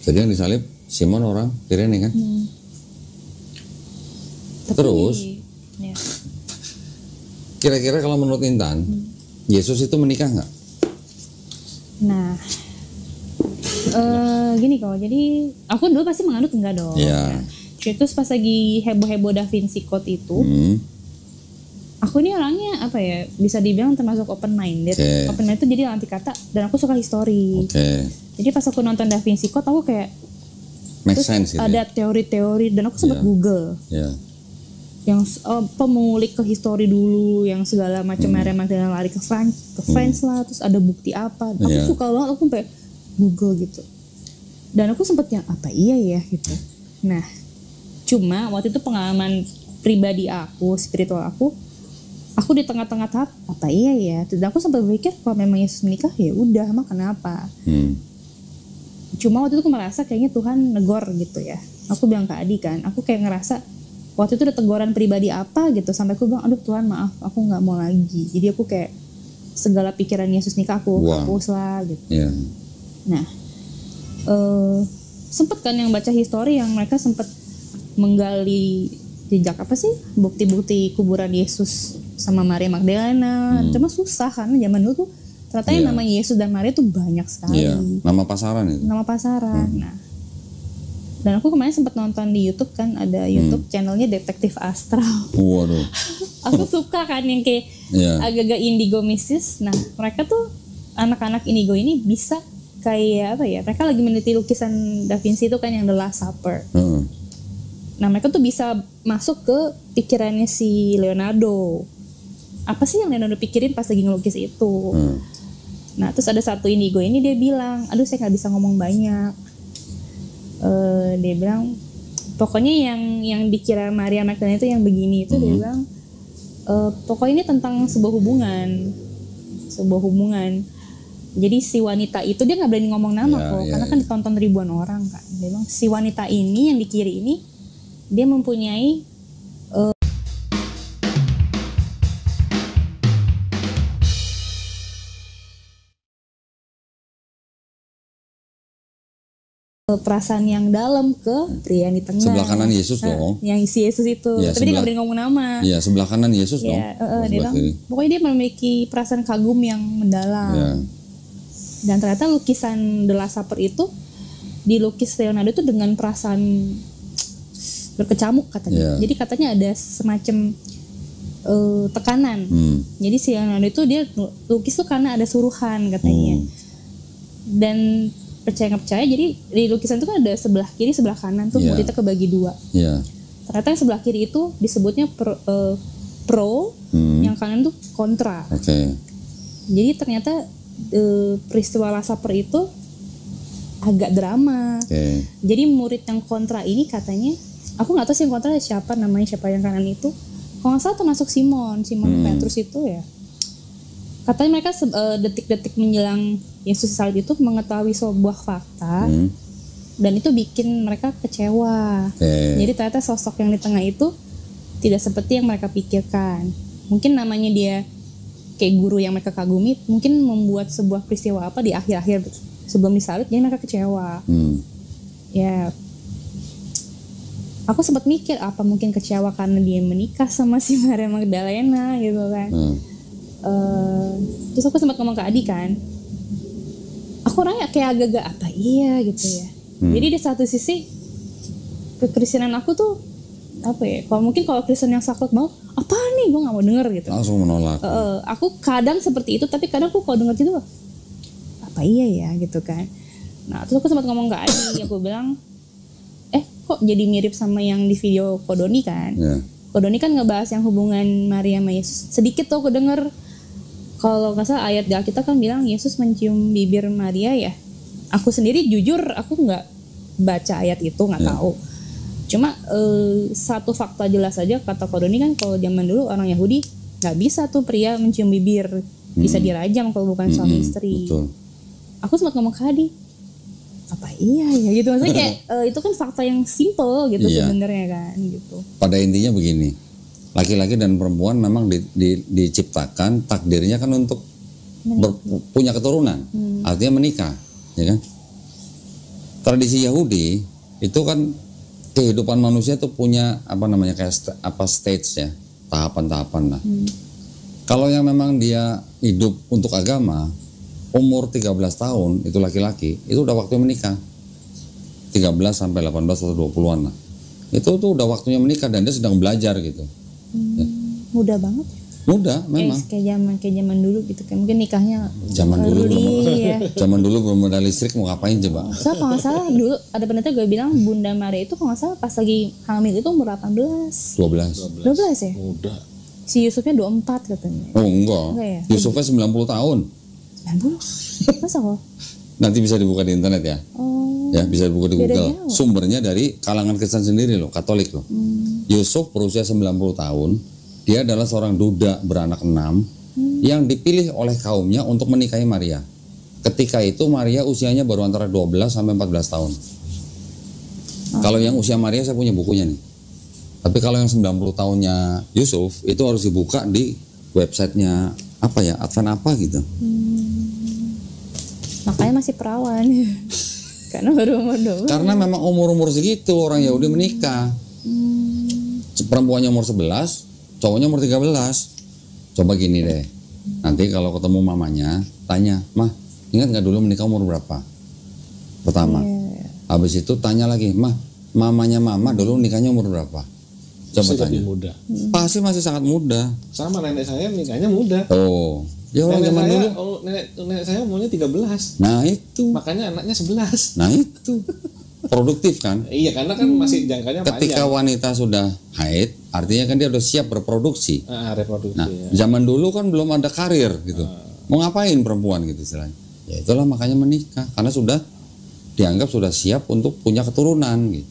Jadi yang disalib Simon orang Kirene kan? Terus, ya. kira-kira kalau menurut Intan, Yesus itu menikah nggak? Nah, gini kok. Jadi aku dulu pasti menganut enggak dong. Iya. Terus pas lagi heboh-heboh Da Vinci Code itu, aku ini orangnya apa ya? Bisa dibilang termasuk open minded. Open minded itu jadi anti kata dan aku suka histori. Jadi pas aku nonton Da Vinci Code aku kayak make sense gitu. Ada teori-teori dan aku sempat Google. Yang pemulik ke histori dulu, yang segala macam merek-merek lari ke France lah, terus ada bukti apa. Aku suka banget, aku sampai Google gitu. Dan aku sempatnya apa iya ya gitu. Nah, cuma waktu itu pengalaman pribadi aku, spiritual aku di tengah-tengah tahap apa iya ya. Dan aku sempat berpikir kalau memang Yesus menikah ya udah, emang kenapa? Cuma waktu itu aku merasa kayaknya Tuhan negor gitu ya. Aku bilang ke Adi kan, aku kayak ngerasa waktu itu ada teguran pribadi apa gitu sampai aku bilang aduh Tuhan maaf aku nggak mau lagi. Jadi aku kayak segala pikiran Yesus nikah aku hapus lah gitu. Nah sempet kan yang baca histori yang mereka sempet menggali jejak apa sih bukti-bukti kuburan Yesus sama Maria Magdalena. Cuma susah karena zaman dulu tuh ternyata yang namanya Yesus dan Maria tuh banyak sekali. Nama pasaran itu. Nama pasaran. Nah, dan aku kemarin sempat nonton di YouTube kan ada YouTube channelnya Detektif Astral. Waduh. Aku suka kan yang kayak agak-agak indigo mistis. Nah, mereka tuh anak-anak indigo ini bisa kayak apa ya? Mereka lagi meneliti lukisan Da Vinci itu kan yang The Last Supper. Nah, mereka tuh bisa masuk ke pikirannya si Leonardo. Apa sih yang Leonardo pikirin pas lagi ngelukis itu? Nah, terus ada satu indigo ini dia bilang, aduh saya nggak bisa ngomong banyak. Dia bilang, pokoknya yang dikira Maria Magdalena itu yang begini itu dia bilang, pokoknya ini tentang sebuah hubungan. Jadi si wanita itu dia nggak berani ngomong nama karena kan ditonton ribuan orang kan. Dia bilang si wanita ini yang di kiri ini dia mempunyai perasaan yang dalam ke pria yang di tengah. Sebelah kanan Yesus dong. Yang si Yesus itu. Tapi dia nggak berani ngomong nama. Iya, sebelah kanan Yesus dong. Dia bilang, pokoknya dia memiliki perasaan kagum yang mendalam. Dan ternyata lukisan The Last Supper itu dilukis Leonardo itu dengan perasaan berkecamuk katanya. Jadi katanya ada semacam tekanan. Jadi si Leonardo itu dia lukis tuh karena ada suruhan katanya. Dan percaya nggak percaya, jadi di lukisan itu kan ada sebelah kiri sebelah kanan tuh muridnya kebagi dua. Ternyata yang sebelah kiri itu disebutnya pro, yang kanan tuh kontra. Oke. Jadi ternyata peristiwa Last Supper itu agak drama. Oke. Jadi murid yang kontra ini katanya, aku nggak tahu sih yang kontra siapa namanya, siapa yang kanan itu. Kalau nggak salah termasuk Simon Petrus itu ya. Katanya mereka detik-detik menjelang Yesus salib itu mengetahui sebuah fakta, dan itu bikin mereka kecewa. Jadi ternyata sosok yang di tengah itu tidak seperti yang mereka pikirkan. Mungkin namanya dia kayak guru yang mereka kagumi, mungkin membuat sebuah peristiwa apa di akhir-akhir sebelum disalib, jadi mereka kecewa. Ya, aku sempat mikir apa mungkin kecewa karena dia menikah sama si Maria Magdalena gitu kan. Terus aku sempat ngomong ke Adi kan, aku orangnya kayak agak-agak apa iya gitu ya. Jadi di satu sisi kekristenan aku tuh apa ya, kalau Kristen yang saklek mau apa nih, gue nggak mau denger gitu, Langsung menolak. aku kadang seperti itu, tapi kadang aku kalau denger gitu apa iya ya gitu kan. Nah terus aku sempat ngomong ke Adi, aku bilang kok jadi mirip sama yang di video Kodoni kan. Kodoni kan ngebahas yang hubungan Maria sama Yesus. Sedikit tuh aku denger, kalau nggak salah ayat di Alkitab kan bilang Yesus mencium bibir Maria ya. Aku sendiri jujur aku nggak baca ayat itu, nggak tahu. Cuma satu fakta jelas aja kata Kodoni kan, kalau zaman dulu orang Yahudi nggak bisa tuh pria mencium bibir, bisa dirajam kalau bukan suami istri. Betul. Aku sempat ngomong ke Adi, apa iya ya gitu, maksudnya kayak itu kan fakta yang simple gitu sebenarnya kan gitu. Pada intinya begini, laki-laki dan perempuan memang diciptakan takdirnya kan untuk punya keturunan, artinya menikah, ya kan? Tradisi Yahudi itu kan kehidupan manusia itu punya apa namanya kayak stage ya, tahapan-tahapan lah. Kalau yang memang dia hidup untuk agama, umur 13 tahun itu laki-laki, itu udah waktunya menikah. 13 sampai 18 atau 20-an lah. Itu tuh udah waktunya menikah dan dia sedang belajar gitu. Mudah banget. Mudah memang. Kayak zaman dulu gitu kan. Mungkin nikahnya Zaman dulu ya. Zaman dulu belum ada listrik, mau ngapain coba? Soalnya kalau nggak salah dulu ada pendeta gue bilang Bunda Maria itu kalau nggak salah pas lagi hamil itu umur 18. 12 ya? Mudah. Si Yusufnya 24 katanya. Oh enggak ya? Yusufnya 90 tahun. 90? Masa kok? Nanti bisa dibuka di internet ya. Ya bisa dibuka di Google. Sumbernya dari kalangan Kristen sendiri loh, Katolik loh. Yusuf berusia 90 tahun. Dia adalah seorang duda beranak 6 yang dipilih oleh kaumnya untuk menikahi Maria. Ketika itu Maria usianya baru antara 12 sampai 14 tahun. Kalau yang usia Maria saya punya bukunya nih. Tapi kalau yang 90 tahunnya Yusuf itu harus dibuka di websitenya apa ya, Advent apa gitu. Makanya masih perawan. Karena baru umur 12. Karena memang umur-umur segitu orang Yahudi menikah. Perempuannya umur 11, cowoknya umur 13. Coba gini deh. Nanti kalau ketemu mamanya, tanya, "Mah, ingat nggak dulu menikah umur berapa?" Pertama. Habis itu tanya lagi, "Mah, mamanya mama dulu nikahnya umur berapa?" Coba Masih tanya. lebih muda. Pasti masih sangat muda. Sama nenek saya nikahnya muda. Oh, ya orang zaman dulu. Nenek saya umurnya 13. Nah itu. Makanya anaknya 11. Nah itu. Produktif kan? Iya, karena kan masih jangkanya Ketika panjang. wanita sudah haid, artinya kan dia udah siap berproduksi. Reproduksi. Nah, Ya. zaman dulu kan belum ada karir gitu. Mau ngapain perempuan gitu istilahnya. Ya itulah makanya menikah, karena sudah dianggap sudah siap untuk punya keturunan gitu.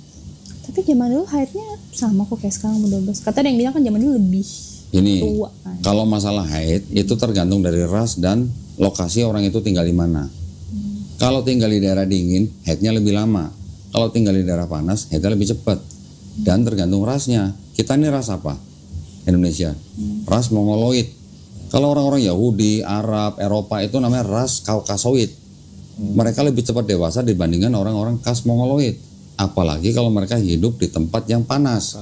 Tapi zaman dulu haidnya sama kok kayak sekarang umur 12. Kata ada yang bilang kan zaman dulu lebih Ini tua kan. kalau masalah haid itu tergantung dari ras dan lokasi orang itu tinggal di mana. Kalau tinggal di daerah dingin, haidnya lebih lama. Kalau tinggal di daerah panas, haidnya lebih cepat. Dan tergantung rasnya. Kita ini ras apa? Indonesia. Ras Mongoloid. Kalau orang-orang Yahudi, Arab, Eropa itu namanya ras Kaukasoid. Mereka lebih cepat dewasa dibandingkan orang-orang khas Mongoloid. Apalagi kalau mereka hidup di tempat yang panas.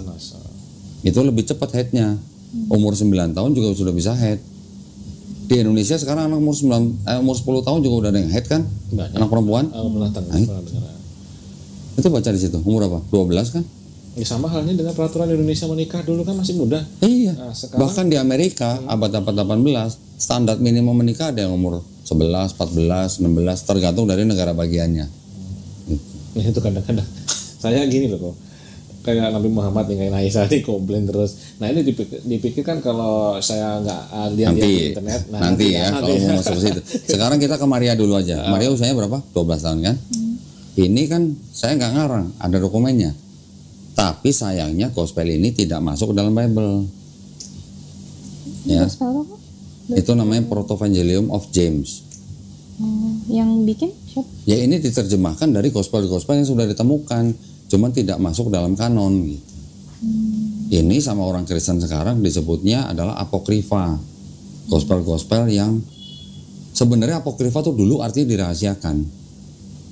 Itu lebih cepat haidnya. Umur 9 tahun juga sudah bisa haid. Di Indonesia sekarang anak umur 10 tahun juga udah ada yang haid kan? Banyak. Anak perempuan. Pernah dengar. Itu baca di situ. Umur apa? 12 kan? Ya, sama halnya dengan peraturan Indonesia menikah dulu kan masih muda. Iya. Nah, sekarang Bahkan di Amerika abad-abad 18 standar minimum menikah ada yang umur 11, 14, 16 tergantung dari negara bagiannya. itu kadang-kadang saya gini loh kok. kayak Nabi Muhammad nih, kayak Aisyah nih komplain terus. Nah ini dipikir kan kalau saya nggak lihat di internet. Nah, nanti ya kalau mau masuk ke situ. Sekarang kita ke Maria dulu aja. Maria usianya berapa? 12 tahun kan? Ini kan saya nggak ngarang, ada dokumennya. Tapi sayangnya gospel ini tidak masuk ke dalam Bible. Ya. Gospel apa? Itu namanya Protovangelium of James. Yang bikin siapa? Ya ini diterjemahkan dari gospel-gospel yang sudah ditemukan, cuman tidak masuk dalam kanon gitu. Ini sama orang Kristen sekarang disebutnya adalah apokrifa. Gospel-gospel yang sebenarnya apokrifa tuh dulu artinya dirahasiakan.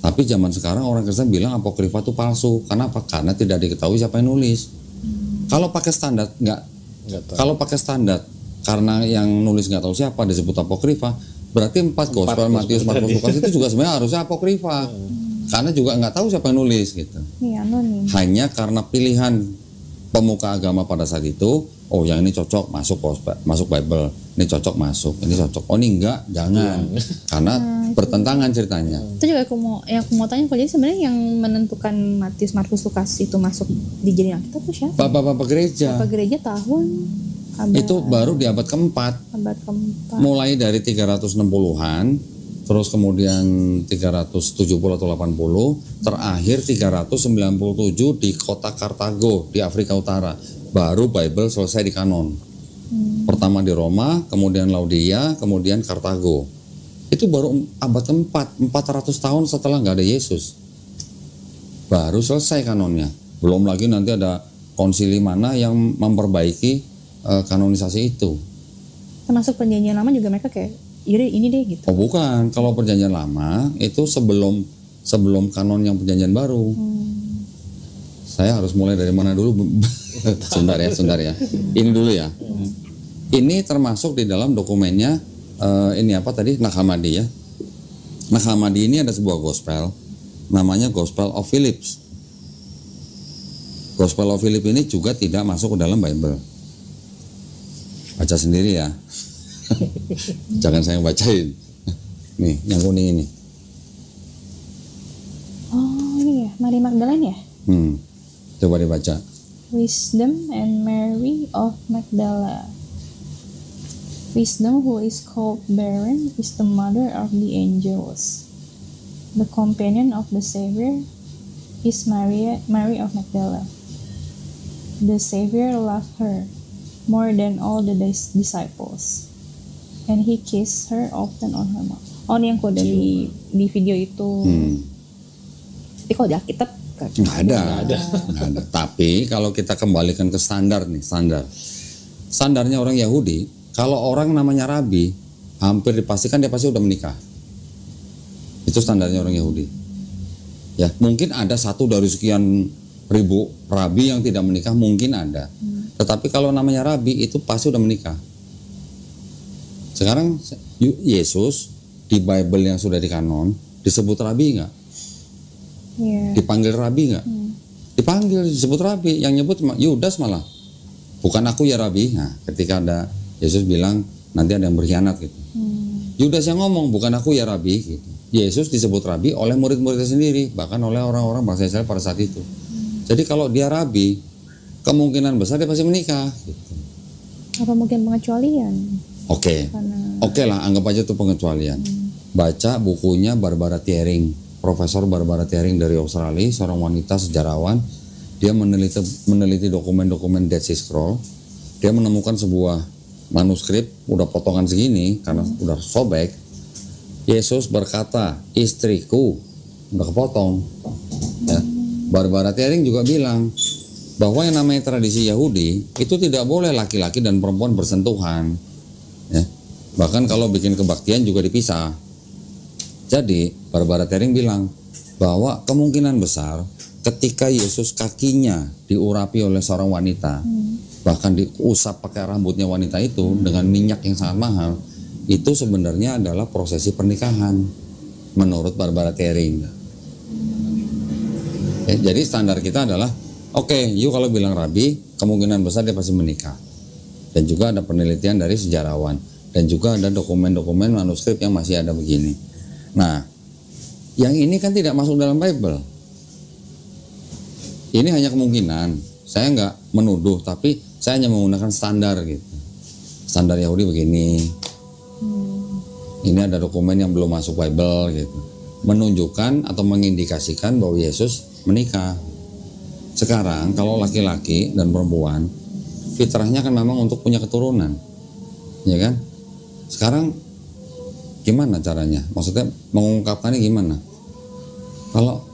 Tapi zaman sekarang orang Kristen bilang apokrifa itu palsu. Kenapa? Karena tidak diketahui siapa yang nulis. Kalau pakai standar nggak tahu. Kalau pakai standar karena yang nulis nggak tahu siapa disebut apokrifa, berarti 4 gospel Matius, Markus, Lukas itu juga sebenarnya harusnya apokrifa. Karena juga nggak tahu siapa yang nulis gitu. Iya, anonim. Hanya karena pilihan pemuka agama pada saat itu, oh yang ini cocok masuk gospel, masuk Bible, ini cocok masuk, ini cocok, oh ini enggak, jangan, karena bertentangan ceritanya. Itu juga aku mau tanya, kalau jadi sebenarnya yang menentukan Matius, Markus, Lukas itu masuk dijadiin Alkitab itu siapa? Bapak-bapak gereja. Bapak gereja tahun Itu baru di abad keempat. Abad keempat. Mulai dari 360-an, terus kemudian 370 atau 80, terakhir 397 di kota Kartago di Afrika Utara. Baru Bible selesai di kanon. Pertama di Roma, kemudian Laodikia, kemudian Kartago. Itu baru abad keempat, 400 tahun setelah nggak ada Yesus. Baru selesai kanonnya. Belum lagi nanti ada konsili mana yang memperbaiki kanonisasi itu. Termasuk perjanjian lama juga mereka kayak yaudah ini deh gitu. Oh bukan, kalau perjanjian lama itu sebelum kanon yang perjanjian baru. Saya harus mulai dari mana dulu? Sebentar ya. Ini dulu ya. Ini termasuk di dalam dokumennya ini apa tadi? Nag Hammadi ya. Nag Hammadi ini ada sebuah gospel namanya Gospel of Phillips. Gospel of Phillips ini juga tidak masuk ke dalam Bible. Baca sendiri ya. Jangan saya bacain. Nih, yang kuning ini. Oh, ini ya, Mary Magdalene ya? Coba dibaca. Wisdom and Mary of Magdala. Wisdom, who is called barren, is the mother of the angels. The companion of the Savior is Mary of Magdala. The Savior loved her more than all the disciples, and he kissed her often on her mouth. Oh, ini yang kode di video itu. Tapi kalau di Alkitab nggak ada. Tapi kalau kita kembalikan ke standar nih, standarnya orang Yahudi, kalau orang namanya rabi, hampir dipastikan dia pasti udah menikah. Itu standarnya orang Yahudi. Ya, mungkin ada satu dari sekian ribu rabi yang tidak menikah, mungkin ada. Tetapi kalau namanya rabi itu pasti udah menikah. Sekarang Yesus di Bible yang sudah dikanon disebut rabi nggak? Yeah. Dipanggil rabi nggak? Dipanggil, disebut rabi. Yang nyebut Yudas malah. Bukan aku ya rabi. Nah, ketika ada Yesus bilang nanti ada yang berkhianat gitu. Yudas yang ngomong, bukan aku ya rabi gitu. Yesus disebut rabi oleh murid-muridnya sendiri, bahkan oleh orang-orang bangsa Israel pada saat itu. Jadi kalau dia rabi, kemungkinan besar dia pasti menikah gitu. Apa mungkin pengecualian? Oke lah, anggap aja itu pengecualian. Baca bukunya Barbara Thiering, Profesor Barbara Thiering dari Australia, seorang wanita sejarawan. Dia meneliti dokumen-dokumen Dead Sea Scroll. Dia menemukan sebuah manuskrip udah potongan segini karena udah sobek. Yesus berkata, istriku, udah kepotong. Ya. Barbara Thiering juga bilang bahwa yang namanya tradisi Yahudi itu tidak boleh laki-laki dan perempuan bersentuhan. Ya. Bahkan kalau bikin kebaktian juga dipisah. Jadi Barbara Thiering bilang bahwa kemungkinan besar ketika Yesus kakinya diurapi oleh seorang wanita, bahkan diusap pakai rambutnya wanita itu dengan minyak yang sangat mahal, itu sebenarnya adalah prosesi pernikahan menurut Barbara Thiering. Ya, jadi standar kita adalah you kalau bilang rabi, kemungkinan besar dia pasti menikah. Dan juga ada penelitian dari sejarawan. Dan juga ada dokumen-dokumen manuskrip yang masih ada begini. Nah, yang ini kan tidak masuk dalam Bible. Ini hanya kemungkinan. Saya nggak menuduh, tapi saya hanya menggunakan standar gitu. Standar Yahudi begini. Ini ada dokumen yang belum masuk Bible gitu. Menunjukkan atau mengindikasikan bahwa Yesus menikah. Sekarang kalau laki-laki dan perempuan, fitrahnya kan memang untuk punya keturunan. Ya kan? Sekarang gimana caranya? Maksudnya mengungkapkannya gimana? Kalau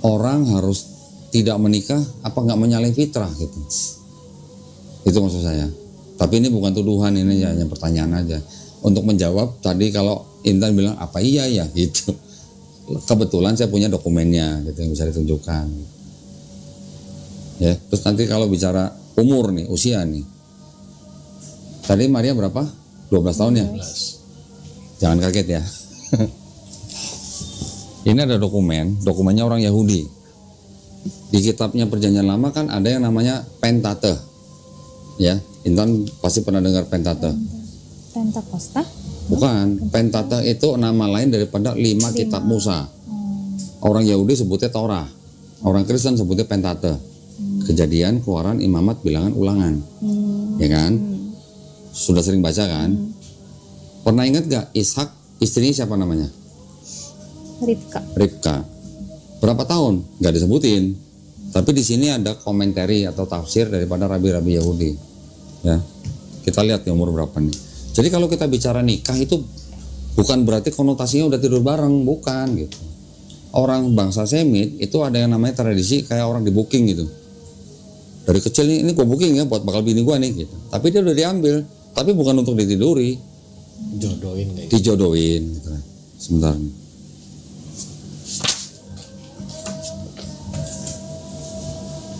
orang harus tidak menikah, apa nggak menyalahi fitrah gitu? Itu maksud saya. Tapi ini bukan tuduhan, ini hanya pertanyaan aja. Untuk menjawab tadi kalau Intan bilang apa iya ya gitu. Kebetulan saya punya dokumennya gitu yang bisa ditunjukkan. Ya, terus nanti kalau bicara umur nih, usia nih. Tadi Maria berapa? 12 tahun ya? 12. Jangan kaget ya. Ini ada dokumennya orang Yahudi. Di kitabnya Perjanjian Lama kan ada yang namanya Pentateuch. Ya, Intan pasti pernah dengar Pentateuch. Pentakosta? Bukan, Pentateuch itu nama lain daripada 5 kitab Musa. Orang Yahudi sebutnya Torah. Orang Kristen sebutnya Pentateuch. Kejadian, Keluaran, Imamat, Bilangan, Ulangan. Ya kan? Sudah sering baca kan? Pernah ingat gak Ishak istrinya siapa namanya? Ribka. Berapa tahun? Gak disebutin. Tapi di sini ada komentari atau tafsir daripada rabi-rabi Yahudi. Ya, kita lihat di umur berapa nih. Jadi kalau kita bicara nikah itu bukan berarti konotasinya udah tidur bareng, bukan gitu. Orang bangsa Semit itu ada yang namanya tradisi kayak orang di booking gitu. Dari kecil ini gue booking ya buat bakal bini gue nih gitu. Tapi dia udah diambil, tapi bukan untuk ditiduri. Jodohin kayak gitu. Dijodohin gitu. Sebentar.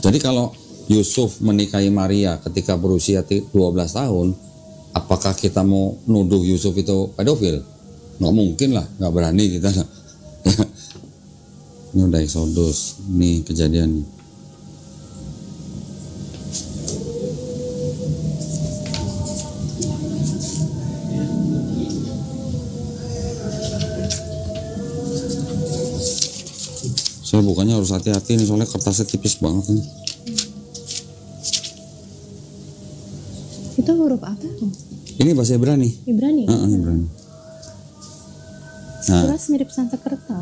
Jadi kalau Yusuf menikahi Maria ketika berusia 12 tahun, apakah kita mau nuduh Yusuf itu pedofil? Nggak mungkin lah, nggak berani kita. Ini udah Exodus, ini kejadian. Saya bukannya harus hati-hati nih soalnya kertasnya tipis banget nih. Itu huruf apa? Ini bahasa Ibrani. Ibrani? Ibrani. Nah, Jelas mirip Sanskerta.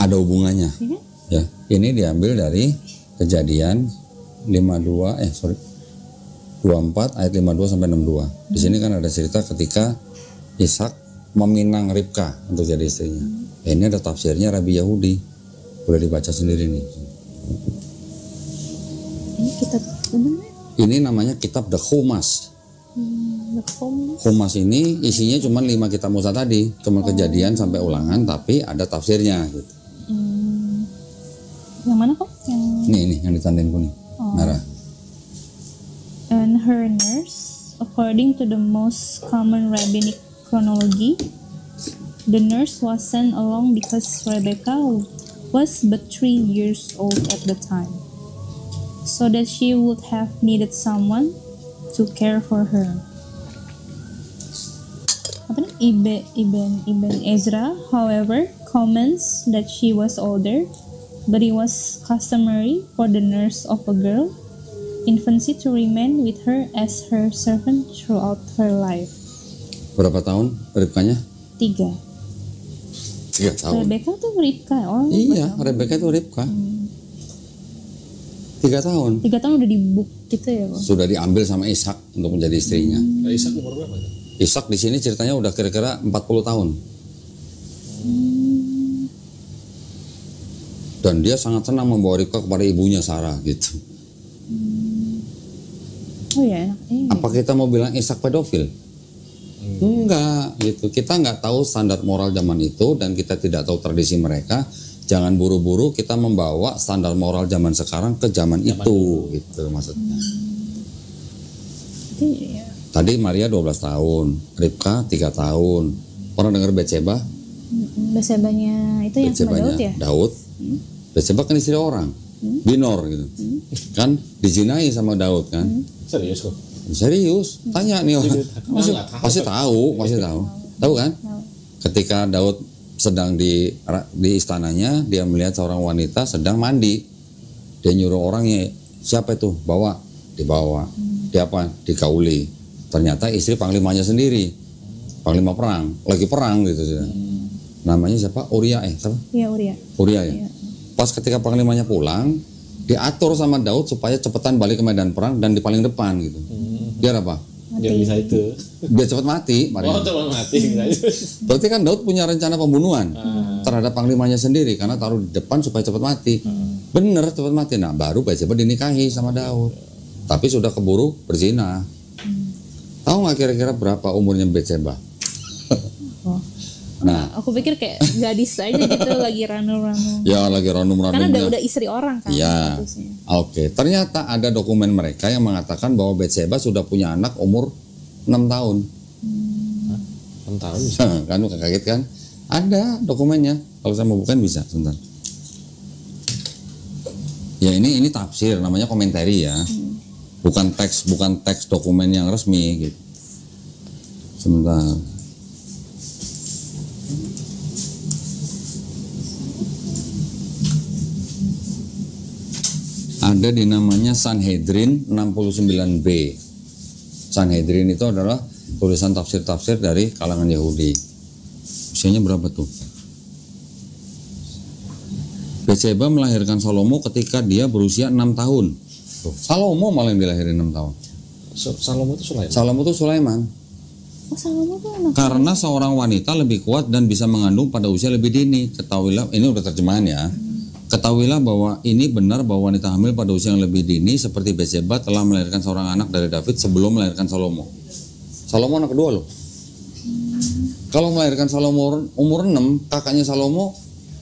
ada hubungannya. Ya? Ya, ini diambil dari Kejadian 24 ayat 52 sampai 62. Di sini kan ada cerita ketika Ishak meminang Ribka untuk jadi istrinya. Ini ada tafsirnya Rabi Yahudi. Boleh dibaca sendiri nih. Ini kitab namanya? Ini namanya kitab The Chumash. Chumash ini isinya cuma 5 kitab Musa tadi, cuma Kejadian sampai Ulangan, tapi ada tafsirnya gitu. Yang mana kok? Yang Ini yang ditandain kuning, merah. And her nurse, according to the most common rabbinic chronology, the nurse was sent along because Rebecca was but 3 years old at the time, so that she would have needed someone to care for her. Apa nih? Ibn Ezra, however, comments that she was older, but it was customary for the nurse of a girl infancy to remain with her as her servant throughout her life. Berapa tahun Ribkanya? 3. 3 tahun. Rebecca tuh Ribka. Oh, Iya, Rebecca itu Ribka. 3 tahun. 3 tahun udah dibuk gitu ya, Bang? Sudah diambil sama Ishak untuk menjadi istrinya. Ishak umur berapa? Ishak di sini ceritanya udah kira-kira 40 tahun. Dan dia sangat senang membawa Ribka kepada ibunya Sarah gitu. Oh ya, Apa kita mau bilang Ishak pedofil? Enggak gitu. Kita nggak tahu standar moral zaman itu dan kita tidak tahu tradisi mereka. Jangan buru-buru kita membawa standar moral zaman sekarang ke zaman itu gitu maksudnya. Iya. Tadi Maria 12 tahun, Ribka 3 tahun. Pernah dengar Betseba? Betsebanya itu yang sama Daud ya? Daud. Betseba kan istri orang, Binor gitu. Kan dijinai sama Daud kan? Serius kok? Serius, tanya nih orang. Pasti tahu. Tahu kan? Tahu. Ketika Daud sedang di istananya, dia melihat seorang wanita sedang mandi. Dia nyuruh orangnya, siapa itu? Dibawa. Dia apa? Dikauli. Ternyata istri panglimanya sendiri. Panglima perang, lagi perang gitu. Namanya siapa? Uria siapa? Iya, Uria. Uria ya. Iya. Pas ketika panglimanya pulang, diatur sama Daud supaya cepetan balik ke medan perang dan di paling depan gitu. Biar apa? Dia bisa itu. Biar cepat mati. Oh, teman mati. Berarti kan Daud punya rencana pembunuhan terhadap panglimanya sendiri karena taruh di depan supaya cepat mati. Bener cepat mati. Nah baru Batseba dinikahi sama Daud. Tapi sudah keburu berzina. Tahu nggak kira-kira berapa umurnya Batseba? Nah, aku pikir kayak gadis aja gitu lagi ranu-ranu. Ya lagi ranum-ranumnya. Karena udah istri orang kan. Ya. Statusnya. Oke. Ternyata ada dokumen mereka yang mengatakan bahwa Batseba sudah punya anak umur 6 tahun. 6 tahun. Kan kaget kan? Ada dokumennya. Kalau saya mau bukain bisa, sebentar. Ya ini tafsir, namanya komentari ya. Bukan teks dokumen yang resmi gitu. Sebentar. Ada di namanya Sanhedrin 69b. Sanhedrin itu adalah tulisan tafsir-tafsir dari kalangan Yahudi. Usianya berapa tuh? Batseba melahirkan Salomo ketika dia berusia 6 tahun. Tuh, Salomo malah yang dilahirin 6 tahun. Salomo itu Sulaiman. Salomo itu Sulaiman. Oh, Salomo tuh anak. Karena seorang wanita lebih kuat dan bisa mengandung pada usia lebih dini. Ketahuilah, ini udah terjemahan ya. Ketahuilah bahwa ini benar bahwa wanita hamil pada usia yang lebih dini seperti Batseba telah melahirkan seorang anak dari David sebelum melahirkan Salomo. Salomo anak kedua loh. Kalau melahirkan Salomo umur 6, kakaknya Salomo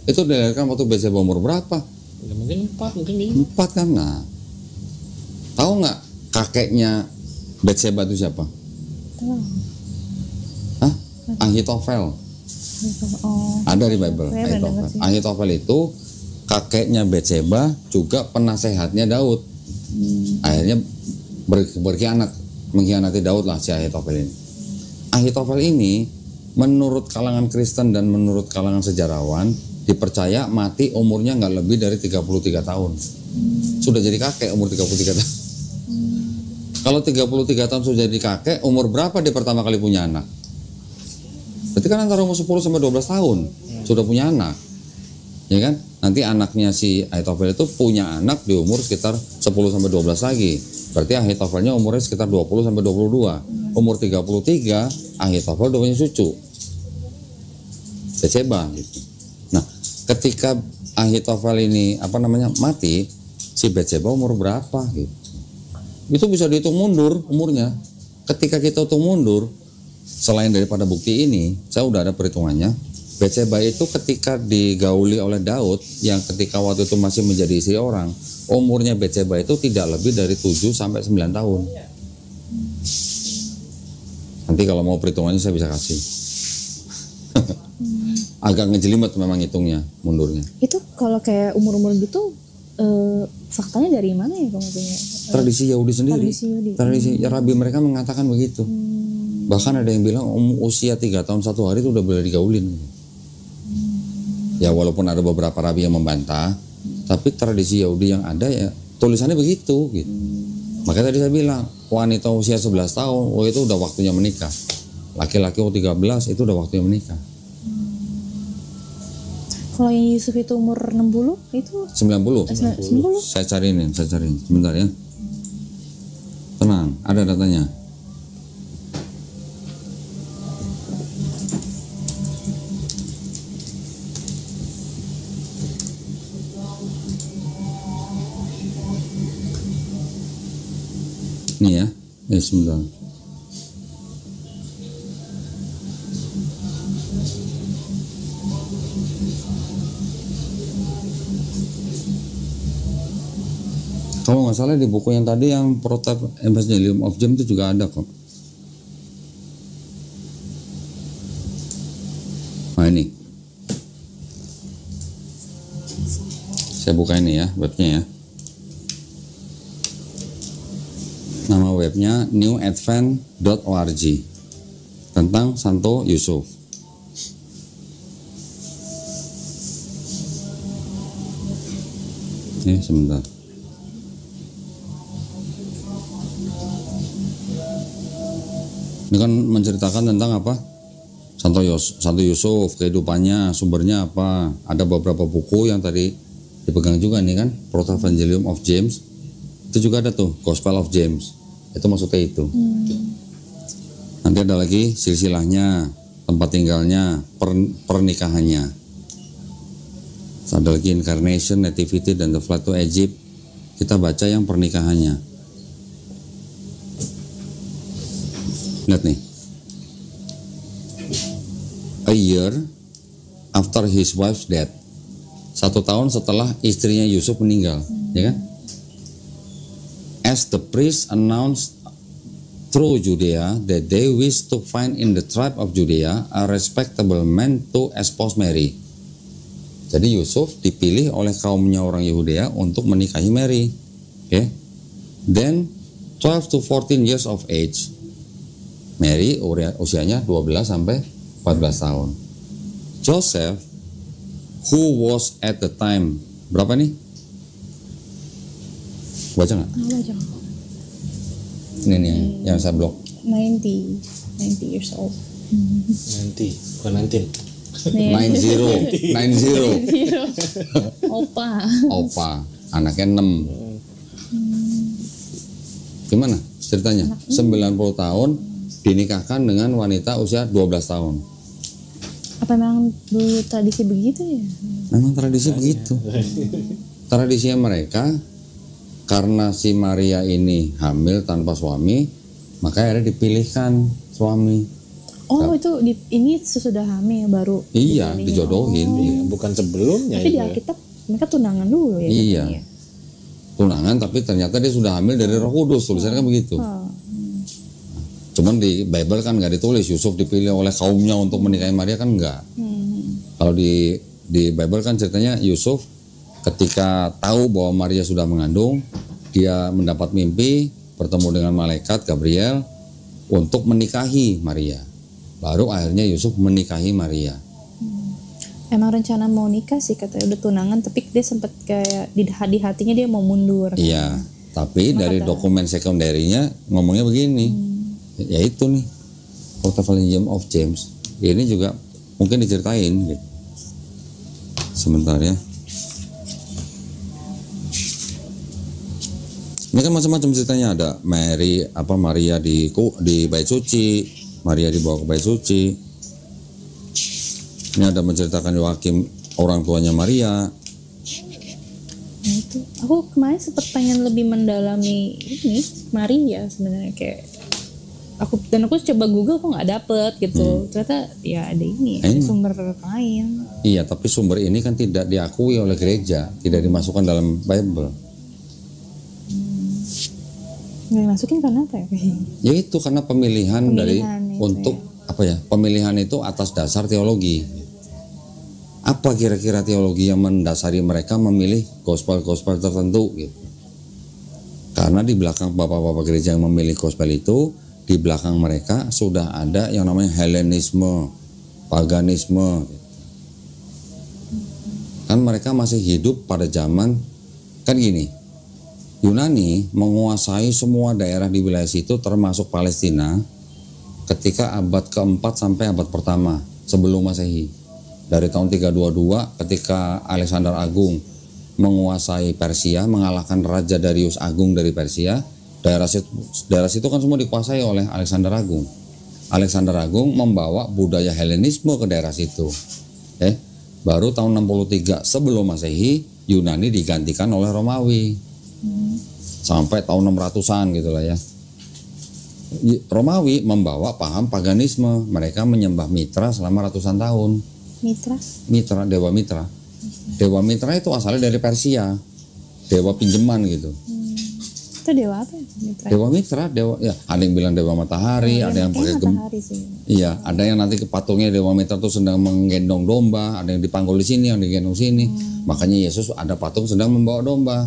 itu dilahirkan waktu Batseba umur berapa? Ya, mungkin 4, mungkin 5. 4 kan. Nah, tahu nggak kakeknya Batseba itu siapa? Hah? Ahitofel. Oh. Ada di Bible. Saya pernah dengar sih. Ahitofel itu kakeknya Batseba, juga penasehatnya Daud. Akhirnya mengkhianati Daud lah si Ahitofel ini. Ahitofel ini menurut kalangan Kristen dan menurut kalangan sejarawan dipercaya mati umurnya nggak lebih dari 33 tahun. Sudah jadi kakek umur 33 tahun. Kalau 33 tahun sudah jadi kakek, umur berapa dia pertama kali punya anak? Berarti kan antara umur 10 sampai 12 tahun sudah punya anak. Ya kan? Nanti anaknya si Ahitofel itu punya anak di umur sekitar 10 sampai 12 lagi. Berarti Ahitofelnya umurnya sekitar 20 sampai 22. Umur 33 Ahitofel udah punya cucu. Batseba gitu. Nah, ketika Ahitofel ini mati, si Batseba umur berapa gitu. Itu bisa dihitung mundur umurnya. Ketika kita hitung mundur, selain daripada bukti ini, saya udah ada perhitungannya. Batseba itu ketika digauli oleh Daud yang ketika waktu itu masih menjadi istri orang, umurnya Batseba itu tidak lebih dari 7 sampai 9 tahun. Nanti kalau mau perhitungannya saya bisa kasih. Agak ngejelimet memang hitungnya, mundurnya. Itu kalau kayak umur-umur gitu faktanya dari mana ya kamu punya? Tradisi Yahudi sendiri. Tradisi Rabi mereka mengatakan begitu. Bahkan ada yang bilang usia 3 tahun 1 hari itu udah boleh digaulin. Ya walaupun ada beberapa rabi yang membantah, tapi tradisi Yahudi yang ada ya tulisannya begitu gitu. Makanya tadi saya bilang wanita usia 11 tahun, itu udah waktunya menikah. Laki-laki 13 itu udah waktunya menikah. Kalau yang Yusuf itu umur 60 itu 90. 90. Saya cariin sebentar ya. Tenang, ada datanya. Nih ya, sebentar. Kalau nggak salah di buku yang tadi yang Prototype Evangelium of James itu juga ada kok. Nah ini, saya buka ini ya webnya ya. Nama webnya newadvent.org tentang Santo Yusuf. Sebentar. Ini kan menceritakan tentang apa? Santo Yusuf, kehidupannya, sumbernya apa? Ada beberapa buku yang tadi dipegang juga nih kan, Protevangelium of James. Itu juga ada tuh, Gospel of James. Itu maksudnya itu. Nanti ada lagi silsilahnya, tempat tinggalnya, pernikahannya. Ada lagi Incarnation, Nativity, dan The Flight to Egypt. Kita baca yang pernikahannya. Lihat nih. A year after his wife's death. 1 tahun setelah istrinya Yusuf meninggal, ya kan? As the priest announced through Judea that they wish to find in the tribe of Judea a respectable man to espouse Mary. Jadi Yusuf dipilih oleh kaumnya orang Yehudea untuk menikahi Mary. Okay? Then 12 to 14 years of age. Mary usianya 12 sampai 14 tahun. Joseph, who was at the time, berapa nih? Baca nggak? Baca. Ini nih yang saya blok. 90 years old. 90, bukan 19. 90. Opa, anaknya 6. Gimana ceritanya? 90 tahun dinikahkan dengan wanita usia 12 tahun. Apa memang dulu tradisi begitu ya? Memang tradisi begitu. Tradisinya mereka, karena si Maria ini hamil tanpa suami, maka akhirnya dipilihkan suami. Oh, itu ini sesudah hamil baru. Iya, dijodohin. Iya, bukan sebelumnya. Tapi di itu ya. Alkitab mereka tunangan dulu ya. Iya. katanya. Tunangan, tapi ternyata dia sudah hamil dari Roh Kudus. Tulisannya kan begitu. Cuman di Bible kan nggak ditulis Yusuf dipilih oleh kaumnya untuk menikahi Maria, kan enggak. Kalau di Bible kan ceritanya Yusuf ketika tahu bahwa Maria sudah mengandung, dia mendapat mimpi bertemu dengan malaikat Gabriel untuk menikahi Maria. Baru akhirnya Yusuf menikahi Maria. Emang rencana mau nikah sih katanya, udah tunangan, tapi dia sempat kayak di hatinya dia mau mundur. Iya, tapi Cuma dari dokumen sekunderinya ngomongnya begini. Ya itu nih, Protevangelium of James. Ini juga mungkin diceritain gitu. Sebentar ya. Ini kan macam-macam ceritanya, ada Maria di bait suci, Maria dibawa ke bait suci. Ini ada menceritakan Yoakim, orang tuanya Maria. Nah, itu. Aku kemarin sempat pengen lebih mendalami ini Maria sebenarnya, kayak aku coba Google kok nggak dapet gitu. Ternyata ya ada ini sumber lain. Iya, tapi sumber ini kan tidak diakui oleh gereja, tidak dimasukkan dalam Bible. Nggak dimasukin karena apa ya? Ya itu karena pemilihan dari itu untuk apa ya? Pemilihan itu atas dasar teologi. Apa kira-kira teologi yang mendasari mereka memilih gospel-gospel tertentu gitu? Karena di belakang bapak-bapak gereja yang memilih gospel itu, di belakang mereka sudah ada yang namanya Helenisme, paganisme. Kan mereka masih hidup pada zaman, kan gini, Yunani menguasai semua daerah di wilayah situ termasuk Palestina ketika abad keempat sampai abad pertama sebelum Masehi. Dari tahun 322 ketika Alexander Agung menguasai Persia, mengalahkan Raja Darius Agung dari Persia, daerah situ kan semua dikuasai oleh Alexander Agung. Alexander Agung membawa budaya Helenisme ke daerah situ. Baru tahun 63 sebelum Masehi Yunani digantikan oleh Romawi. Sampai tahun 600-an gitulah ya. Romawi membawa paham paganisme, mereka menyembah Mitra selama ratusan tahun. Mitra, dewa Mitra. Dewa Mitra itu asalnya dari Persia, dewa pinjaman gitu. Itu dewa apa ya? Mitra, dewa ya. Ada yang bilang dewa matahari, ada yang pakai iya, ada yang nanti patungnya dewa Mitra tuh sedang menggendong domba, ada yang dipanggul di sini, yang digendong sini. Makanya Yesus ada patung sedang membawa domba.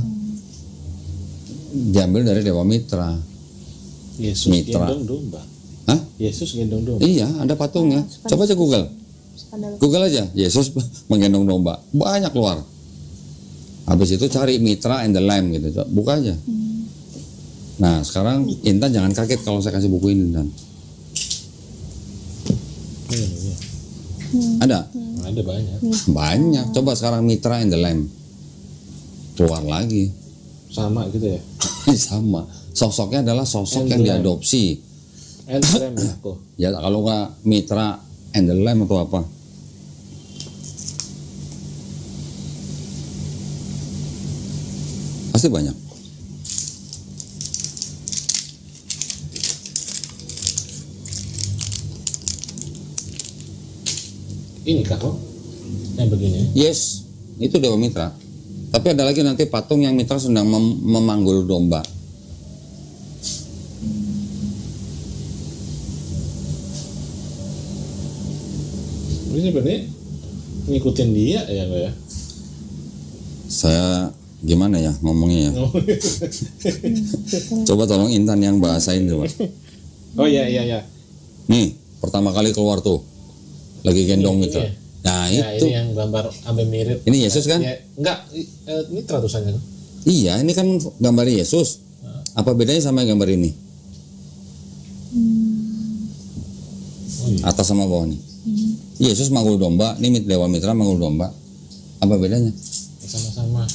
Diambil dari dewa Mitra. Yesus Mitra. gendong domba. Hah? Yesus gendong domba. Iya, ada patungnya. Coba aja Google aja, Yesus menggendong domba, banyak keluar. Habis itu cari Mitra and the Lamb gitu, buka aja. Nah sekarang Intan jangan kaget kalau saya kasih buku ini, Intan. Iya. Ada? Ada banyak. Banyak. Coba sekarang Mitra and the Lamb keluar lagi. Sama gitu ya. Sama. Sosoknya adalah sosok And yang the Lamb. diadopsi. And Lamb ya kok. Ya kalau nggak Mitra and the Lamb atau apa? Pasti banyak. Ini kah kok? Yang begini. Yes, itu Dewa Mitra. Tapi ada lagi nanti patung yang Mitra sedang memanggul domba. Ini sebenarnya ngikutin dia ya kok ya. Saya gimana ya ngomongnya ya? Coba tolong Intan yang bahasain coba. Oh iya. Nih, pertama kali keluar tuh. Lagi gendong Ini, Mitra. iya. Nah, Ya, itu. ini yang gambar sampai mirip. Ini Yesus kan? Ya, enggak, Mitra tulisannya. Iya, ini kan gambar Yesus. Apa bedanya sama gambar ini? Oh, iya. Atas sama bawah nih. Yesus manggul domba, ini Dewa Mitra manggul domba. Apa bedanya? Sama-sama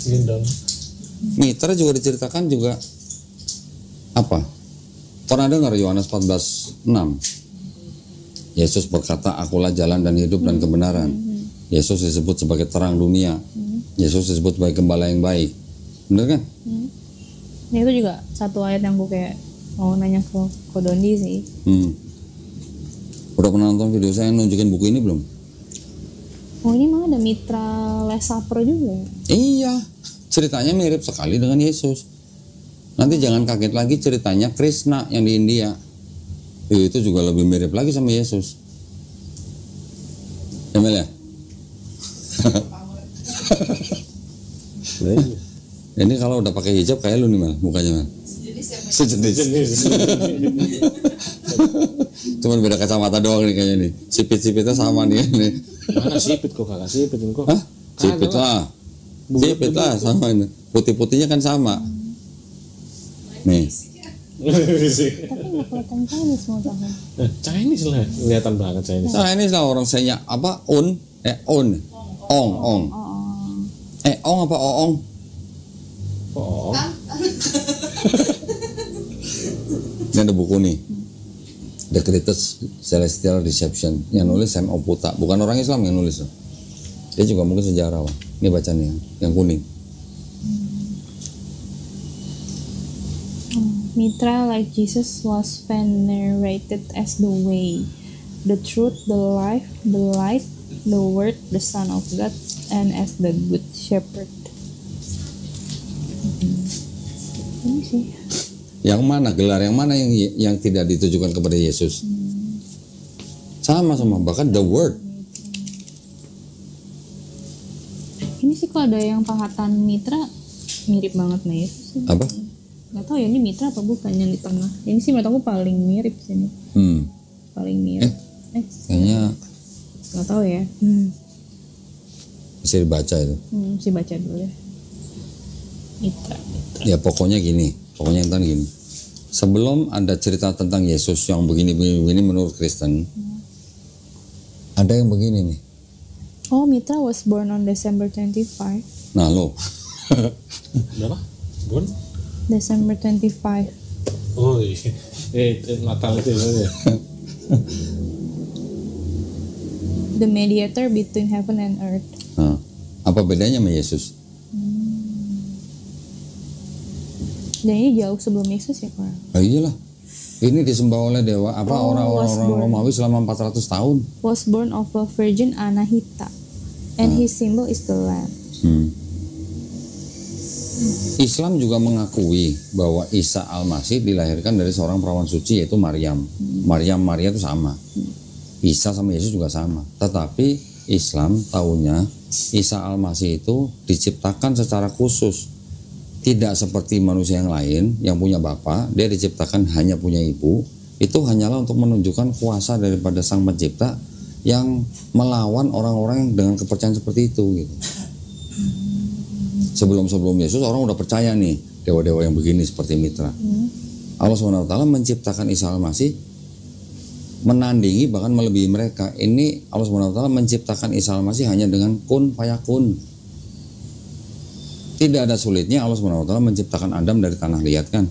gendong. Mitra juga diceritakan juga apa? Pernah dengar Yohanes 14:6? Yesus berkata, akulah jalan dan hidup dan kebenaran. Yesus disebut sebagai terang dunia. Yesus disebut sebagai gembala yang baik. Bener kan? Nah, itu juga satu ayat yang gue kayak mau nanya ke Dondi sih. Udah pernah nonton video saya nunjukin buku ini belum? Oh, ini malah ada Mitra Last Supper juga ya? Iya, ceritanya mirip sekali dengan Yesus. Nanti jangan kaget lagi ceritanya Krishna yang di India. Itu juga lebih mirip lagi sama Yesus. Emel ya? Ini kalau udah pakai hijab kayak lu nih Mel, mukanya Mel. Sejenis. Cuman beda kacamata doang nih kayaknya nih. Sipit-sipitnya sama nih. Mana sipit kok, kakak sipit ini kok. Hah? Sipit lah. Sipit lah sama ini. Putih-putihnya kan sama. Nih. Tapi nggak kelihatan Chinese mau tahu. Chinese lah, kelihatan banget Chinese. Nah ini lah orang saya apa? Ong Oh. Ong apa oong? Oh, Ini ada buku nih, The Greatest Celestial Deception, yang nulis Sam Oputa, bukan orang Islam yang nulis loh. Dia juga mungkin sejarawan. Ini bacanya yang kuning. Mitra, like Jesus, was venerated as the way, the truth, the life, the light, the word, the Son of God, and as the good shepherd. Ini sih. Yang mana gelar yang mana yang tidak ditujukan kepada Yesus? Sama bahkan the word. Ini sih kalau ada yang pahatan Mitra mirip banget sama Yesus. Apa? Gak tahu ya ini Mitra apa bukan yang di tengah. Ini sih menurut aku paling mirip sini. Paling mirip. Kayaknya Gak tahu ya. bisa dibaca itu. Mesti baca dulu ya. Mitra. Ya pokoknya gini, Intan gini. Sebelum ada cerita tentang Yesus yang begini menurut Kristen, ada yang begini nih. Oh, Mitra was born on December 25. Nah lo, berapa? Bon? December 25. Oh iya. Natal itu ya. The mediator between heaven and earth. nah, apa bedanya sama Yesus? Dan ini jauh sebelum Yesus ya, Pak? Oh iyalah, ini disembah oleh dewa apa orang-orang Romawi selama 400 tahun. Was born of a virgin Anahita, and his symbol is the lamb. Islam juga mengakui bahwa Isa Al-Masih dilahirkan dari seorang perawan suci yaitu Maryam. Maria itu sama. Isa sama Yesus juga sama. Tetapi Islam tahunya Isa Al-Masih itu diciptakan secara khusus. Tidak seperti manusia yang lain yang punya bapa, dia diciptakan hanya punya ibu. Itu hanyalah untuk menunjukkan kuasa daripada Sang Pencipta yang melawan orang-orang dengan kepercayaan seperti itu gitu. Sebelum Yesus orang udah percaya nih dewa-dewa yang begini seperti Mitra. Allah SWT menciptakan Isa Al-Masih menandingi bahkan melebihi mereka. Ini Allah SWT menciptakan Isa Al-Masih hanya dengan kun fayakun. Tidak ada sulitnya Allah SWT menciptakan Adam dari tanah liat kan.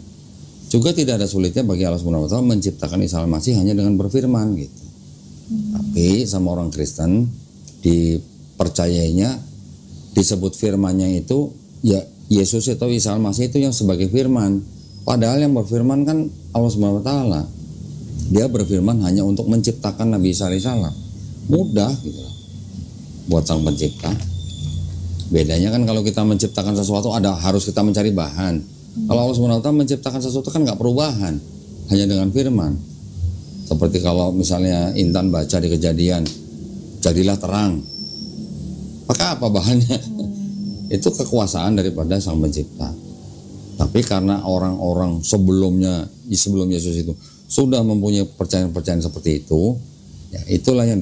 Juga tidak ada sulitnya bagi Allah SWT menciptakan Isa Al-Masih hanya dengan berfirman gitu. Tapi sama orang Kristen dipercayainya disebut firmannya itu ya Yesus atau Isa Al-Masih itu yang sebagai firman. Padahal yang berfirman kan Allah SWT. Dia berfirman hanya untuk menciptakan Nabi Isa alaihissalam. Mudah gitu buat sang pencipta. Bedanya kan kalau kita menciptakan sesuatu harus kita mencari bahan. Kalau Allah SWT menciptakan sesuatu kan nggak perlu bahan, hanya dengan firman. Seperti kalau misalnya Intan baca di Kejadian, jadilah terang. Pakai apa bahannya? Itu kekuasaan daripada sang pencipta. Tapi karena orang-orang sebelum Yesus itu sudah mempunyai percayaan seperti itu, ya itulah yang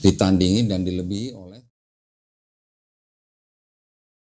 ditandingi dan dilebihi.